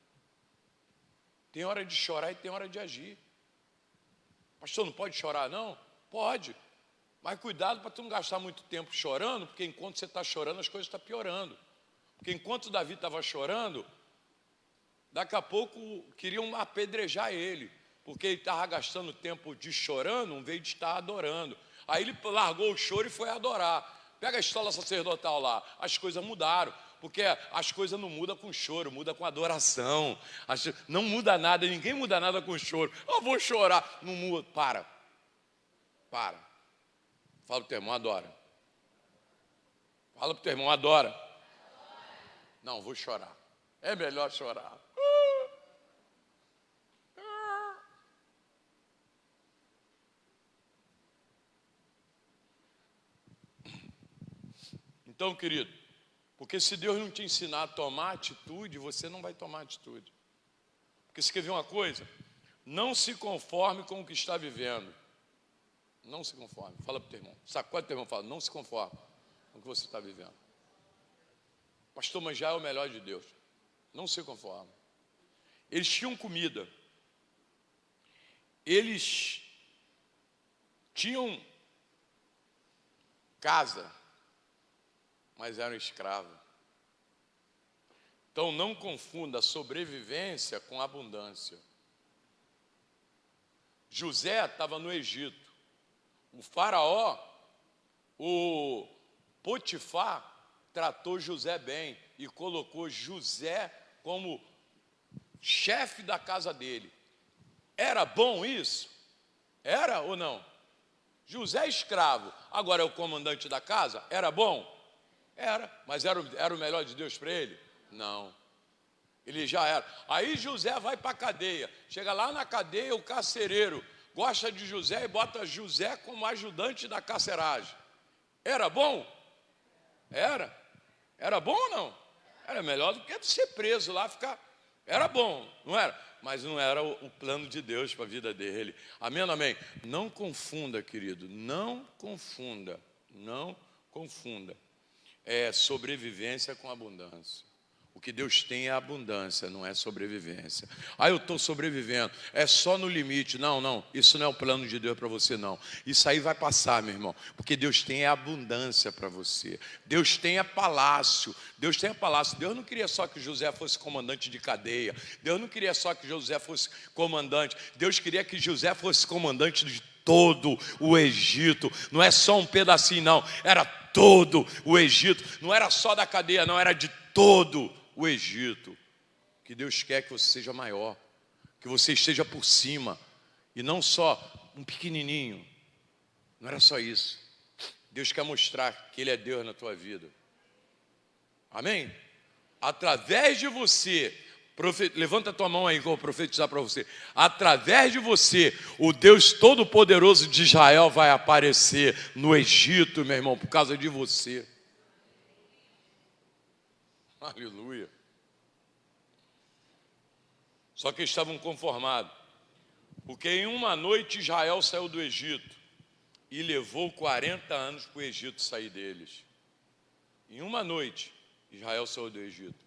Tem hora de chorar e tem hora de agir. Pastor, não pode chorar, não? Pode. Mas cuidado para tu não gastar muito tempo chorando, porque enquanto você está chorando, as coisas estão piorando. Porque enquanto Davi estava chorando, daqui a pouco queriam apedrejar ele, porque ele estava gastando tempo de chorando, em vez de estar adorando. Aí ele largou o choro e foi adorar. Pega a escola sacerdotal lá, as coisas mudaram. Porque as coisas não mudam com choro, muda com adoração. Não muda nada, ninguém muda nada com choro. Eu vou chorar. Não muda. Para. Fala para o teu irmão, adora. Fala para o teu irmão, adora. Não, vou chorar. É melhor chorar. Então, querido, porque se Deus não te ensinar a tomar atitude, você não vai tomar atitude. Porque você quer ver uma coisa? Não se conforme com o que está vivendo. Não se conforme. Fala para o teu irmão. Sacode o teu irmão e fala, não se conforme com o que você está vivendo. Pastor, mas já é o melhor de Deus. Não se conforme. Eles tinham comida. Eles tinham casa, mas eram escravos. Então não confunda sobrevivência com abundância. José estava no Egito. O faraó, o Potifar, tratou José bem e colocou José como chefe da casa dele. Era bom isso? Era ou não? José é escravo, agora é o comandante da casa. Era bom? Era, mas era o melhor de Deus para ele? Não. Ele já era. Aí José vai para a cadeia. Chega lá na cadeia, o carcereiro gosta de José e bota José como ajudante da carceragem. Era bom? Era. Era bom ou não? Era melhor do que ser preso lá, ficar... Era bom, não era? Mas não era o plano de Deus para a vida dele. Amém ou amém? Não confunda, querido. Não confunda. Não confunda. É sobrevivência com abundância. O que Deus tem é abundância, não é sobrevivência. Ah, eu estou sobrevivendo, é só no limite. Não, não, isso não é o plano de Deus para você, não. Isso aí vai passar, meu irmão, porque Deus tem a abundância para você. Deus tem a palácio, Deus tem a palácio. Deus não queria só que José fosse comandante de cadeia. Deus não queria só que José fosse comandante. Deus queria que José fosse comandante de todo o Egito. Não é só um pedacinho, não. Era todo o Egito. Não era só da cadeia, não, era de todo o Egito. Que Deus quer que você seja maior, que você esteja por cima, e não só um pequenininho. Não era só isso. Deus quer mostrar que Ele é Deus na tua vida. Amém? Através de você, levanta a tua mão aí que eu vou profetizar para você. Através de você, o Deus Todo-Poderoso de Israel vai aparecer no Egito, meu irmão, por causa de você. Aleluia. Só que eles estavam conformados, porque em uma noite Israel saiu do Egito e levou 40 anos para o Egito sair deles. Em uma noite Israel saiu do Egito.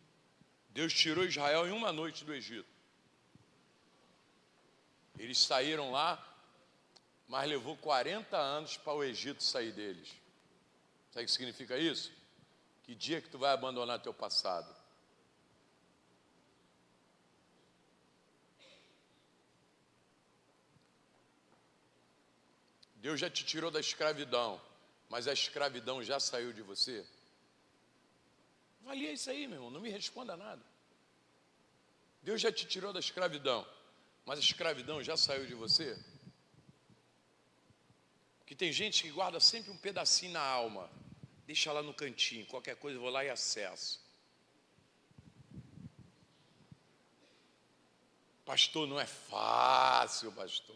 Deus tirou Israel em uma noite do Egito. Eles saíram lá, mas levou 40 anos para o Egito sair deles. Sabe o que significa isso? Que dia que tu vai abandonar teu passado? Deus já te tirou da escravidão, mas a escravidão já saiu de você? Avalia isso aí, meu irmão, não me responda nada. Deus já te tirou da escravidão, mas a escravidão já saiu de você? Porque tem gente que guarda sempre um pedacinho na alma. Deixa lá no cantinho, qualquer coisa eu vou lá e acesso. Pastor, não é fácil, pastor.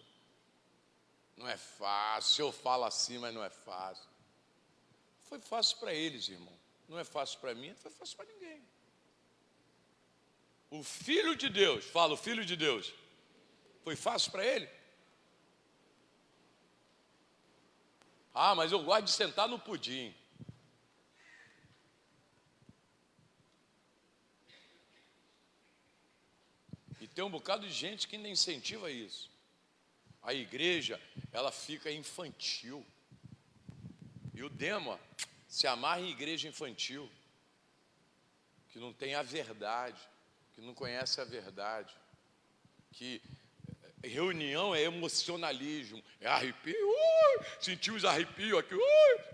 Não é fácil. Eu falo assim, mas não é fácil. Foi fácil para eles, irmão. Não é fácil para mim, não foi fácil para ninguém. O Filho de Deus, fala, o Filho de Deus, foi fácil para ele? Ah, mas eu gosto de sentar no pudim. E tem um bocado de gente que ainda incentiva isso. A igreja, ela fica infantil. E o demo se amarra em igreja infantil, que não tem a verdade, que não conhece a verdade, que reunião é emocionalismo, é arrepio, sentiu os arrepios aqui,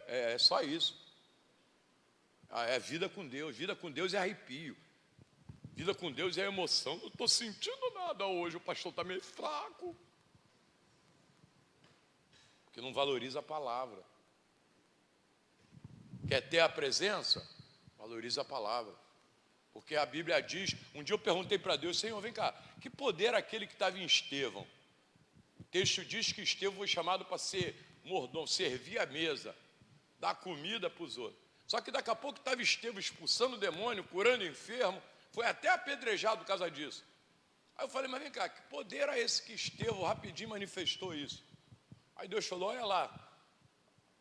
é só isso. É vida com Deus é arrepio. Vida com Deus é emoção. Não estou sentindo nada hoje, o pastor está meio fraco. Porque não valoriza a palavra. Quer ter a presença? Valoriza a palavra. Porque a Bíblia diz, um dia eu perguntei para Deus, Senhor, vem cá, que poder aquele que estava em Estevão? O texto diz que Estevão foi chamado para ser mordomo, servir a mesa, dar comida para os outros. Só que daqui a pouco estava Estevão expulsando o demônio, curando o enfermo, foi até apedrejado por causa disso. Aí eu falei, mas vem cá, que poder era esse que Estevão rapidinho manifestou isso? Aí Deus falou, olha lá.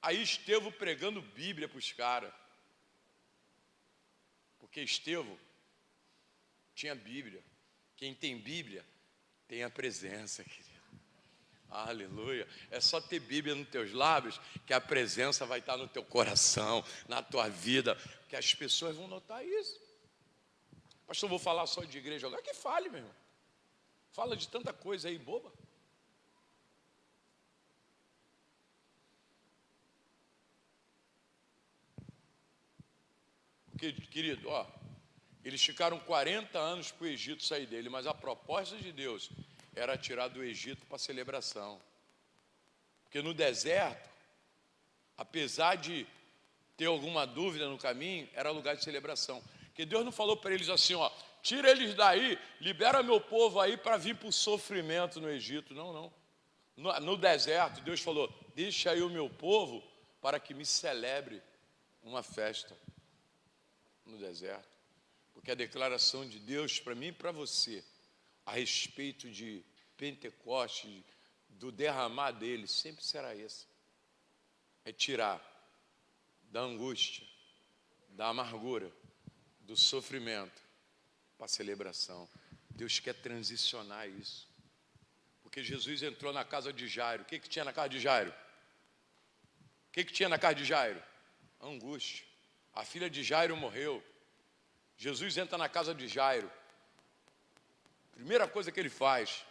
Aí Estevão pregando Bíblia para os caras. Porque Estevão tinha Bíblia. Quem tem Bíblia, tem a presença, querido. Aleluia. É só ter Bíblia nos teus lábios, que a presença vai estar no teu coração, na tua vida, que as pessoas vão notar isso. Pastor, vou falar só de igreja agora. Que fale, meu irmão. Fala de tanta coisa aí, boba. Porque, querido, eles ficaram 40 anos para o Egito sair dele, mas a proposta de Deus era tirar do Egito para celebração. Porque no deserto, apesar de ter alguma dúvida no caminho, era lugar de celebração. Porque Deus não falou para eles assim, tira eles daí, libera meu povo aí para vir para o sofrimento no Egito. Não. No deserto, Deus falou, deixa aí o meu povo para que me celebre uma festa no deserto. Porque a declaração de Deus para mim e para você, a respeito de Pentecostes, do derramar dele, sempre será esse. É tirar da angústia, da amargura, do sofrimento, para a celebração. Deus quer transicionar isso. Porque Jesus entrou na casa de Jairo. O que tinha na casa de Jairo? O que tinha na casa de Jairo? Angústia. A filha de Jairo morreu. Jesus entra na casa de Jairo. Primeira coisa que ele faz,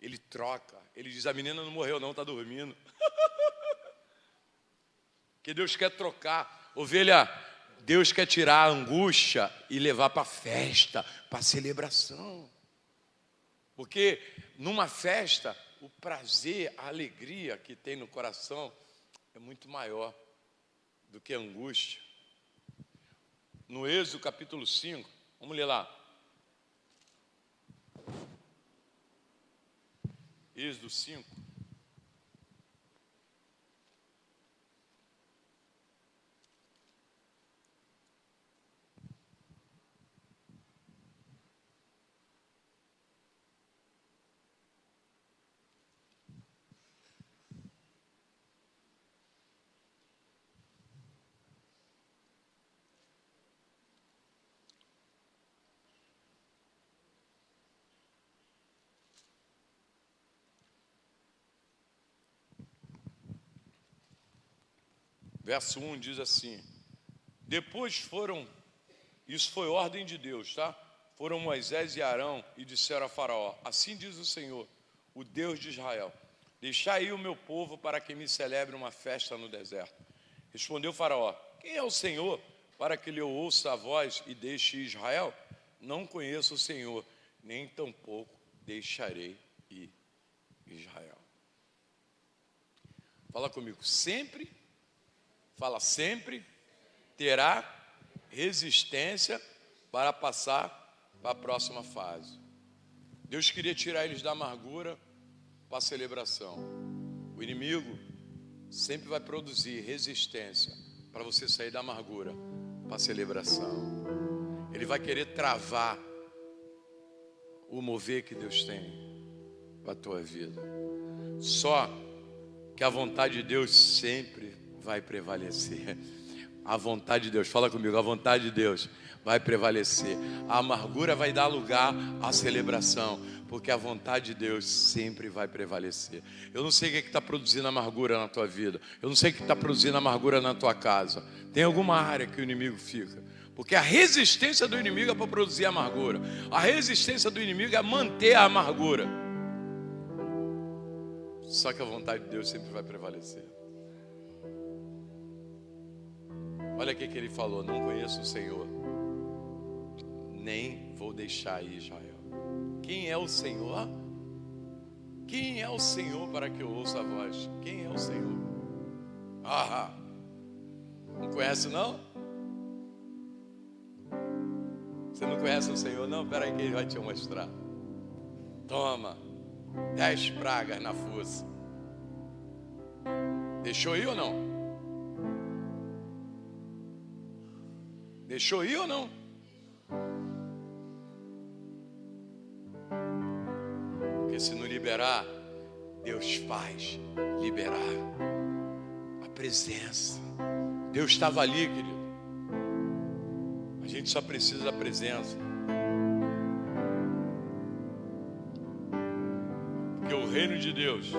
ele troca. Ele diz, a menina não morreu não, está dormindo. Que Deus quer trocar. Ovelha, Deus quer tirar a angústia e levar para a festa, para a celebração. Porque numa festa, o prazer, a alegria que tem no coração é muito maior do que a angústia. No Êxodo capítulo 5, vamos ler lá. Êxodo 5. Verso 1 diz assim, depois foram, isso foi ordem de Deus, tá? Foram Moisés e Arão e disseram a Faraó, assim diz o Senhor, o Deus de Israel, deixai aí o meu povo para que me celebre uma festa no deserto. Respondeu Faraó, quem é o Senhor para que lhe ouça a voz e deixe Israel? Não conheço o Senhor, nem tampouco deixarei ir Israel. Fala comigo, sempre terá resistência para passar para a próxima fase. Deus queria tirar eles da amargura para a celebração. O inimigo sempre vai produzir resistência para você sair da amargura para a celebração. Ele vai querer travar o mover que Deus tem para a tua vida. Só que a vontade de Deus sempre vai prevalecer. A vontade de Deus, fala comigo, a vontade de Deus vai prevalecer. A amargura vai dar lugar à celebração, porque a vontade de Deus sempre vai prevalecer. Eu não sei o que está produzindo amargura na tua vida. Eu não sei o que está produzindo amargura na tua casa. Tem alguma área que o inimigo fica. Porque a resistência do inimigo é para produzir amargura. A resistência do inimigo é manter a amargura. Só que a vontade de Deus sempre vai prevalecer. Olha o que ele falou, não conheço o Senhor, nem vou deixar ir Israel. Quem é o Senhor? Quem é o Senhor para que eu ouça a voz? Quem é o Senhor? Não conhece não? Você não conhece o Senhor não? Espera aí que ele vai te mostrar. Toma, 10 pragas na fossa. Deixou ir ou não? Deixou ir ou não? Porque se não liberar, Deus faz liberar. A presença. Deus estava ali, querido. A gente só precisa da presença. Porque o reino de Deus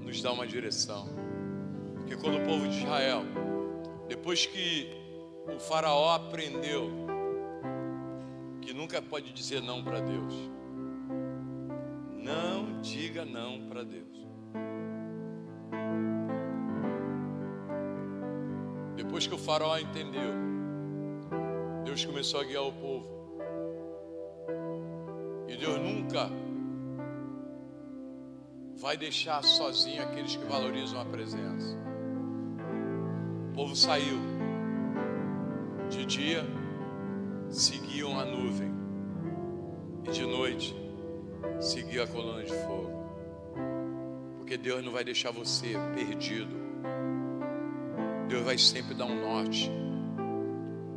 nos dá uma direção. Porque quando o povo de Israel, depois que o faraó aprendeu que nunca pode dizer não para Deus, não diga não para Deus. Depois que o faraó entendeu, Deus começou a guiar o povo. E E Deus nunca vai deixar sozinho aqueles que valorizam a presença. O povo saiu. De dia, seguiam a nuvem. E de noite, seguiam a coluna de fogo. Porque Deus não vai deixar você perdido. Deus vai sempre dar um norte.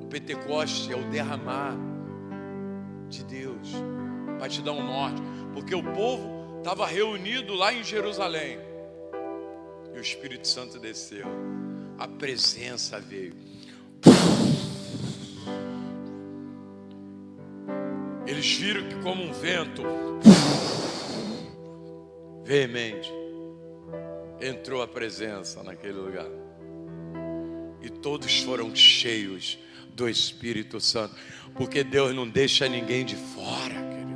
O Pentecoste é o derramar de Deus. Vai te dar um norte. Porque o povo estava reunido lá em Jerusalém. E o Espírito Santo desceu. A presença veio. Eles viram que como um vento veemente entrou a presença naquele lugar. E todos foram cheios do Espírito Santo. Porque Deus não deixa ninguém de fora, querido.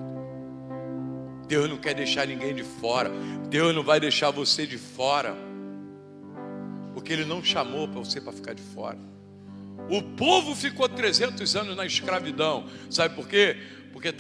Deus não quer deixar ninguém de fora. Deus não vai deixar você de fora. Porque Ele não chamou para você para ficar de fora. O povo ficou 300 anos na escravidão. Sabe por quê? Porque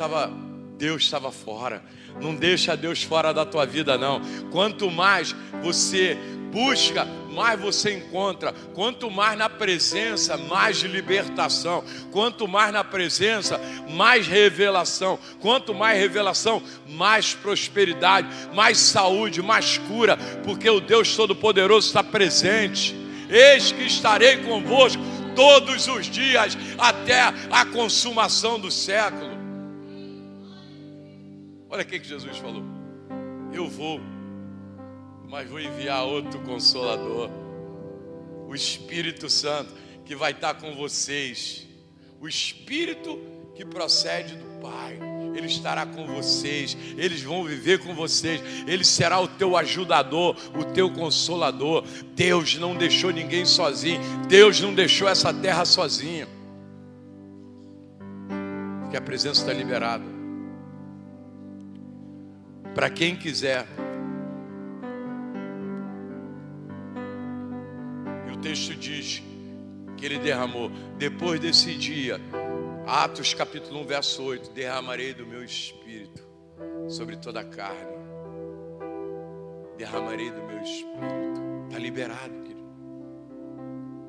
Deus estava fora. Não deixa Deus fora da tua vida, não. Quanto mais você busca, mais você encontra. Quanto mais na presença, mais libertação. Quanto mais na presença, mais revelação. Quanto mais revelação, mais prosperidade, mais saúde, mais cura. Porque o Deus Todo-Poderoso está presente. Eis que estarei convosco todos os dias até a consumação do século. Olha o que Jesus falou. Eu vou, mas vou enviar outro Consolador, o Espírito Santo, que vai estar com vocês. O Espírito que procede do Pai. Ele estará com vocês. Eles vão viver com vocês. Ele será o teu ajudador, o teu consolador. Deus não deixou ninguém sozinho. Deus não deixou essa terra sozinha. Porque a presença está liberada. Para quem quiser. E o texto diz que Ele derramou. Depois desse dia, Atos capítulo 1, verso 8. Derramarei do meu Espírito sobre toda a carne. Derramarei do meu Espírito. Está liberado, querido.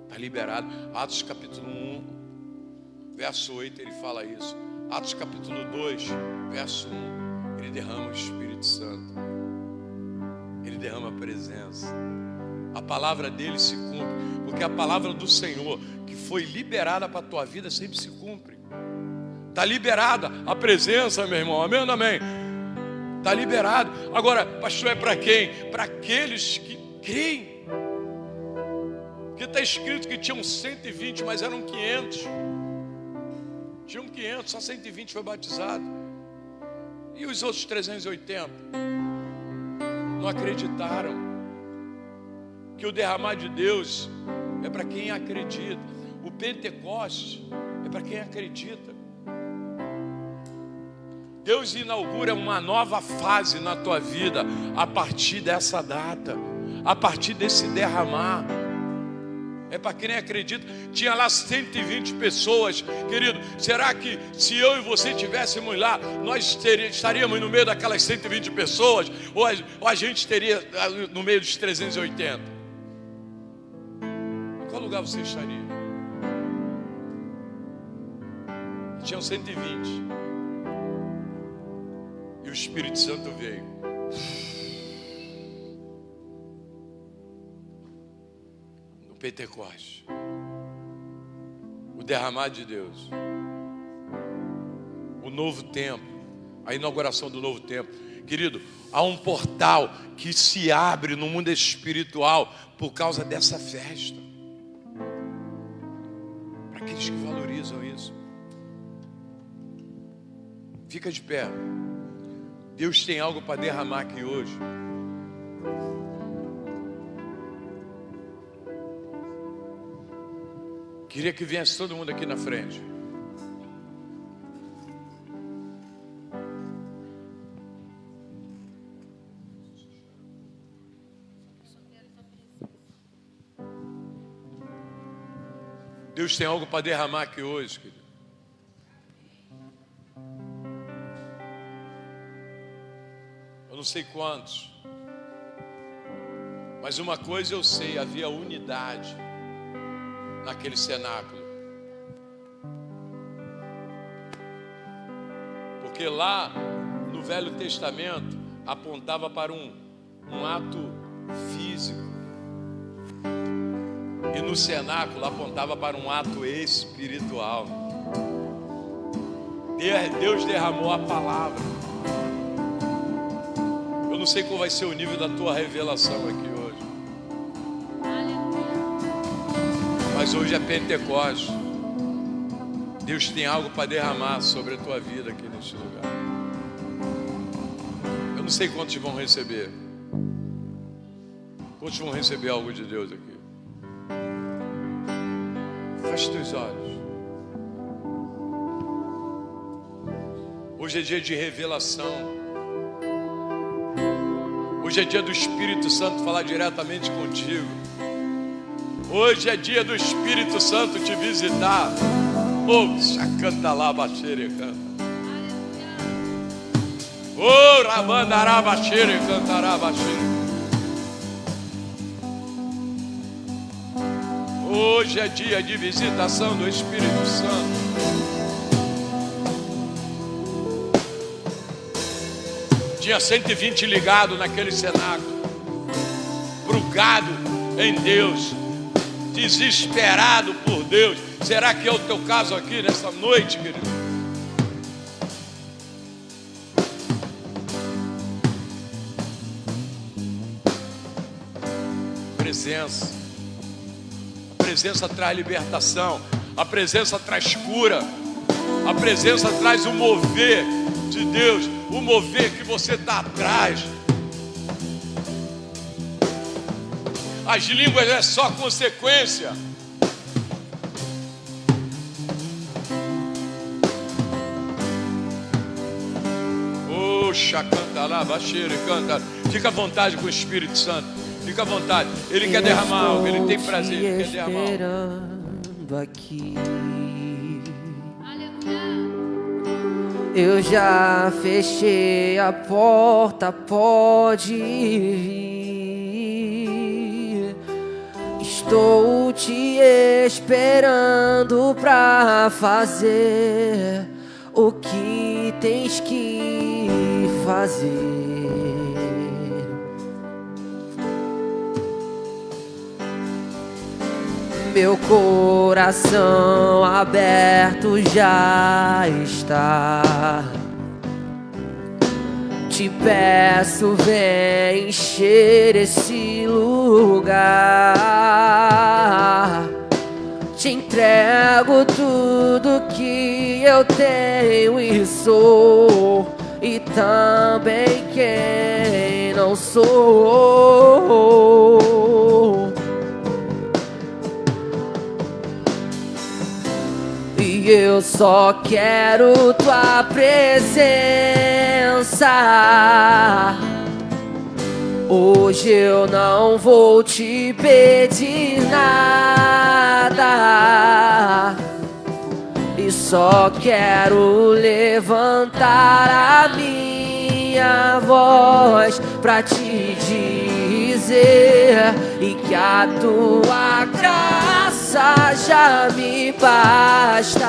Está liberado. Atos capítulo 1, verso 8, ele fala isso. Atos capítulo 2, verso 1. Ele derrama o Espírito Santo. Ele derrama a presença. A palavra dele se cumpre. Porque a palavra do Senhor, que foi liberada para a tua vida, sempre se cumpre. Está liberada a presença, meu irmão. Amém ou não amém? Está liberado. Agora, pastor, é para quem? Para aqueles que creem. Porque está escrito que tinham 120, mas eram 500. Tinham 500, só 120 foi batizado. E os outros 380 não acreditaram. Que o derramar de Deus é para quem acredita. O Pentecoste é para quem acredita. Deus inaugura uma nova fase na tua vida a partir dessa data, a partir desse derramar. É para quem acredita. Tinha lá 120 pessoas, querido. Será que se eu e você estivéssemos lá, nós estaríamos no meio daquelas 120 pessoas? Ou a gente estaria no meio dos 380? Em qual lugar você estaria? Tinham 120. E o Espírito Santo veio. No Pentecoste. O derramar de Deus. O novo tempo. A inauguração do novo tempo. Querido, há um portal que se abre no mundo espiritual por causa dessa festa. Para aqueles que valorizam isso. Fica de pé. Deus tem algo para derramar aqui hoje. Queria que viesse todo mundo aqui na frente. Deus tem algo para derramar aqui hoje, querido. sei quantos. Mas uma coisa eu sei, havia unidade naquele cenáculo. Porque lá no Velho Testamento apontava para um ato físico. E no cenáculo apontava para um ato espiritual. Deus derramou a palavra. Eu não sei qual vai ser o nível da tua revelação aqui hoje. Mas hoje é Pentecostes. Deus tem algo para derramar sobre a tua vida aqui neste lugar. Eu não sei quantos vão receber. Quantos vão receber algo de Deus aqui? Feche teus olhos. Hoje é dia de revelação. Hoje é dia do Espírito Santo falar diretamente contigo. Hoje é dia do Espírito Santo te visitar. Oh, canta lá, baixeira, canta. Oh, rabandará, baixeira, cantará, baixeira. Hoje é dia de visitação do Espírito Santo. Tinha 120 ligado naquele cenáculo, brugado em Deus, desesperado por Deus. Será que é o teu caso aqui nessa noite, querido? Presença. A presença traz libertação. A presença traz cura. A presença traz o mover de Deus. O mover que você está atrás. As línguas é só consequência. Oxa, canta lá, baixeiro e canta. Fica à vontade com o Espírito Santo. Fica à vontade. Ele quer derramar algo, ele tem prazer, ele quer derramar algo. Esperando aqui. Eu já fechei a porta, pode vir. Estou te esperando pra fazer o que tens que fazer. Meu coração aberto já está. Te peço, vem encher esse lugar. Te entrego tudo que eu tenho e sou, e também quem não sou. E eu só quero tua presença. Hoje eu não vou te pedir nada, e só quero levantar a minha voz pra te dizer, e que a tua graça já me basta.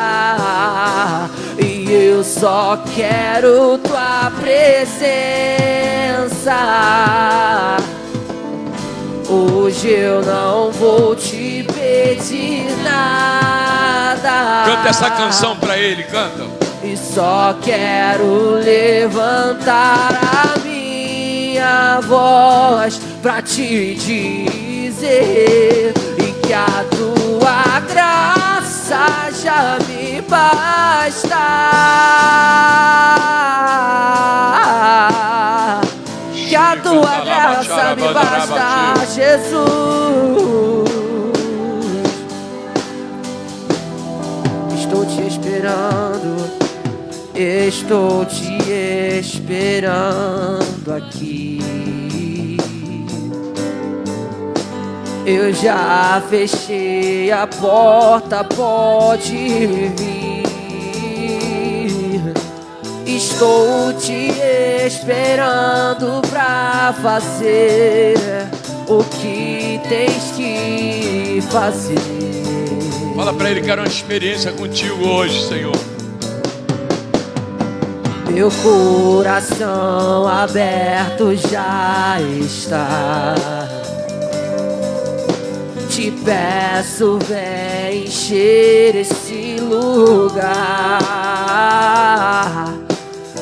E eu só quero tua presença. Hoje eu não vou te pedir nada. Canta essa canção pra ele, canta. E só quero levantar a minha voz pra te dizer, e que a tua graça já me basta. Que a tua graça me basta, Jesus. Estou te esperando, estou te esperando aqui. Eu já fechei a porta, pode vir. Estou te esperando pra fazer o que tens que fazer. Fala pra ele, quero uma experiência contigo hoje, Senhor. Meu coração aberto já está. Te peço, vem encher esse lugar.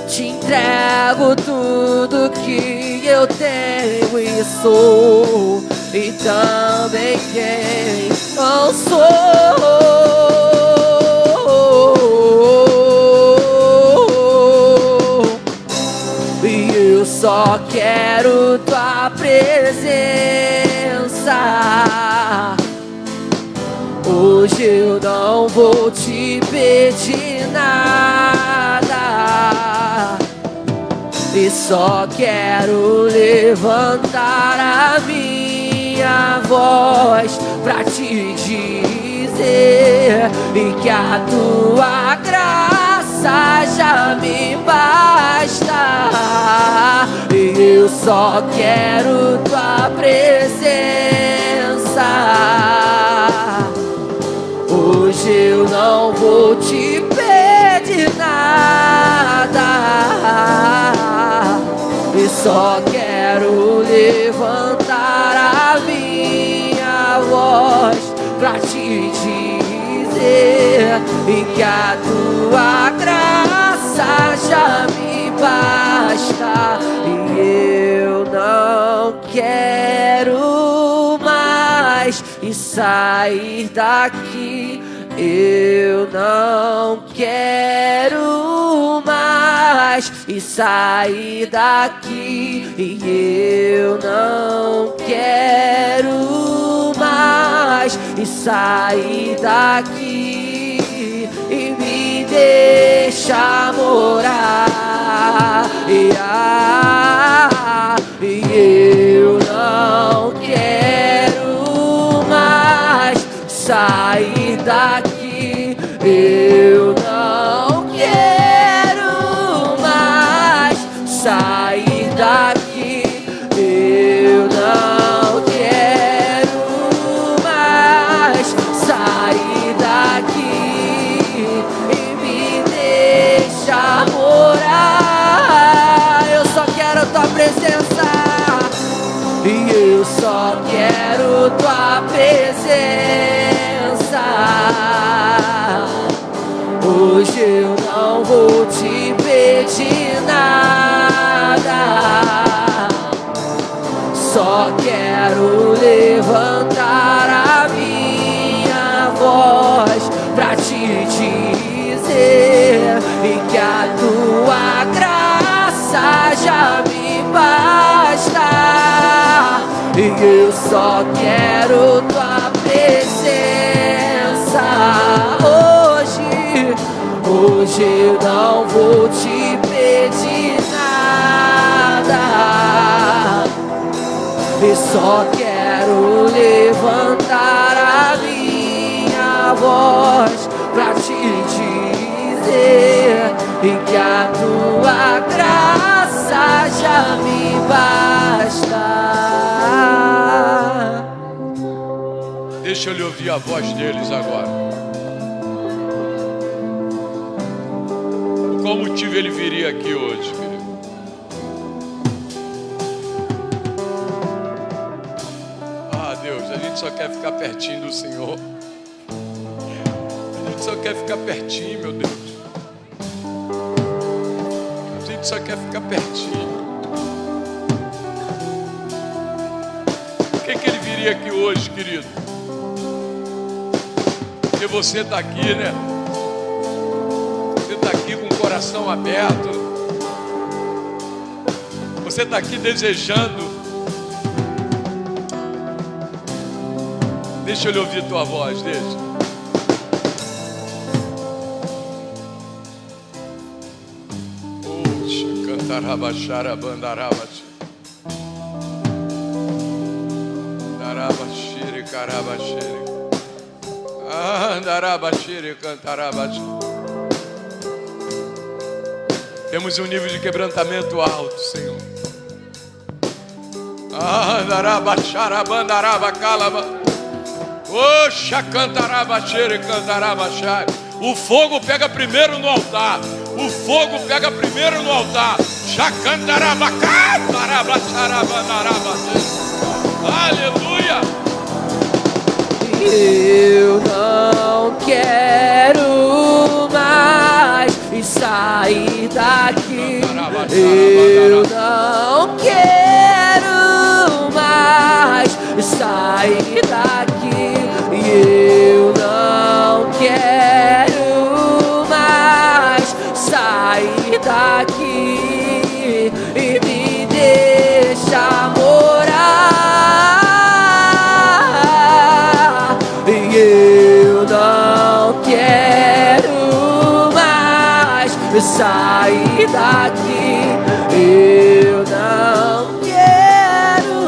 Te entrego tudo que eu tenho e sou, e também quem não sou. E eu só quero tua presença. Hoje eu não vou te pedir nada, e só quero levantar a minha voz pra te dizer e que a tua graça já me basta. E eu só quero tua presença. Hoje eu não vou te pedir nada, e só quero levantar a minha voz pra te dizer e que a tua graça já me basta. E eu não quero mais e sair daqui. Eu não quero mais e sair daqui. E eu não quero mais e sair daqui. E me deixa morar. E eu não quero mais sair daqui. Eu não quero mais sair daqui. Eu não quero mais sair daqui. E me deixa morar. Eu só quero tua presença. E eu só quero tua presença. Hoje eu não vou te pedir nada, só quero levantar a minha voz pra te dizer e que a tua graça já me basta. E eu só quero tua presença. Hoje eu não vou te pedir nada, e só quero levantar a minha voz pra te dizer e que a tua graça já me basta. Deixa eu lhe ouvir a voz deles agora. Por qual motivo ele viria aqui hoje, querido? Ah, Deus, a gente só quer ficar pertinho do Senhor. A gente só quer ficar pertinho, meu Deus. A gente só quer ficar pertinho. Por que ele viria aqui hoje, querido? Porque você está aqui, né? Você está aqui com o coração aberto. Você está aqui desejando. Deixa eu lhe ouvir tua voz, deixa. Oxe, cantarabachara, bandarabachi. Darabachiri, carabachiri. Andarabachiri, cantarabachi. Temos um nível de quebrantamento alto, Senhor. O fogo pega primeiro no altar. O fogo pega primeiro no altar. Aleluia. Eu não quero mais sair daqui. Eu não quero mais sair daqui. Eu não quero mais sair daqui. E me deixa morar. Eu não quero mais sair daqui. Eu não quero.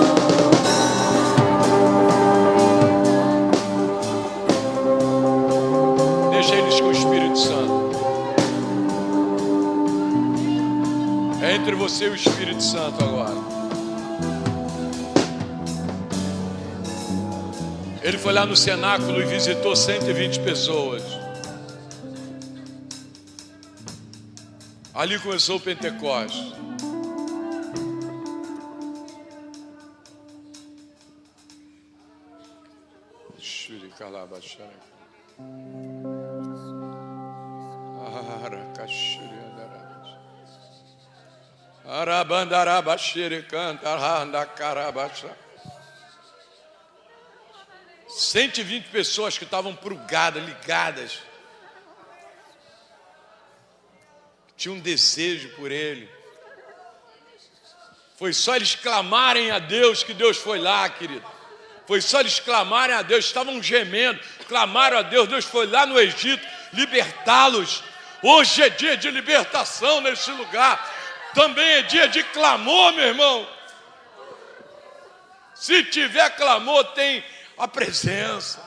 Deixa eles com o Espírito Santo. É entre você e o Espírito Santo agora. Ele foi lá no cenáculo e visitou 120 pessoas. Ali começou o Pentecostes. Canta 120 pessoas que estavam prugadas, ligadas, tinham um desejo por ele. Foi só eles clamarem a Deus que Deus foi lá, querido. Foi só eles clamarem a Deus, estavam gemendo, clamaram a Deus, Deus foi lá no Egito libertá-los. Hoje é dia de libertação nesse lugar. Também é dia de clamor, meu irmão. Se tiver clamor, tem a presença.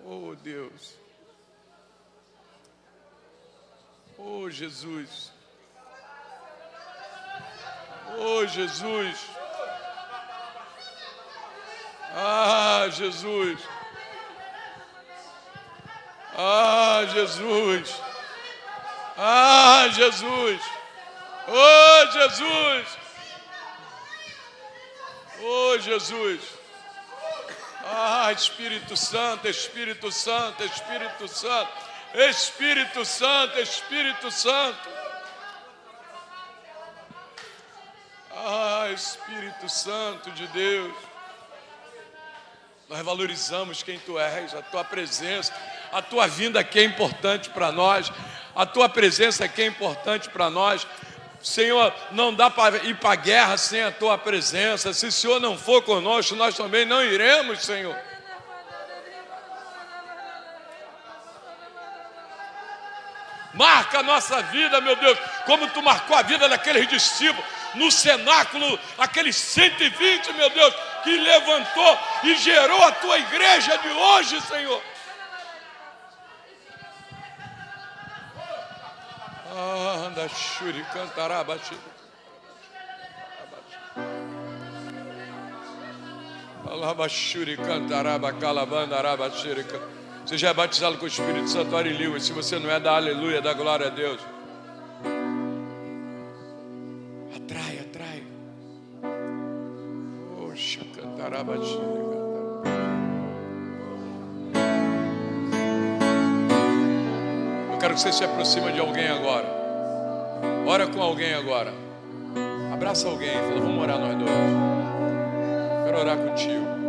Oh Deus. Oh Jesus. Oh Jesus. Ah Jesus. Ah Jesus. Ah Jesus. Oh Jesus. Oh Jesus. Ah, Espírito Santo, Espírito Santo, Espírito Santo, Espírito Santo, Espírito Santo. Ah, Espírito Santo de Deus. Nós valorizamos quem Tu és, a Tua presença, a Tua vinda aqui é importante para nós, a Tua presença aqui é importante para nós. Senhor, não dá para ir para a guerra sem a Tua presença. Se o Senhor não for conosco, nós também não iremos, Senhor. Marca a nossa vida, meu Deus, como Tu marcou a vida daqueles discípulos no cenáculo, aqueles 120, meu Deus, que levantou e gerou a Tua igreja de hoje, Senhor. Anda, Shuri, cantará, bate. Alabashuri, cantará, bacalabanda, arabashuri. Você já é batizado com o Espírito Santo, ore em línguas. Se você não é, dá aleluia, dá glória a Deus. Atrai, atrai. Oxa, cantará, bashuri. Quero que você se aproxime de alguém agora. Ora com alguém agora. Abraça alguém. Fala, vamos orar nós dois. Quero orar contigo.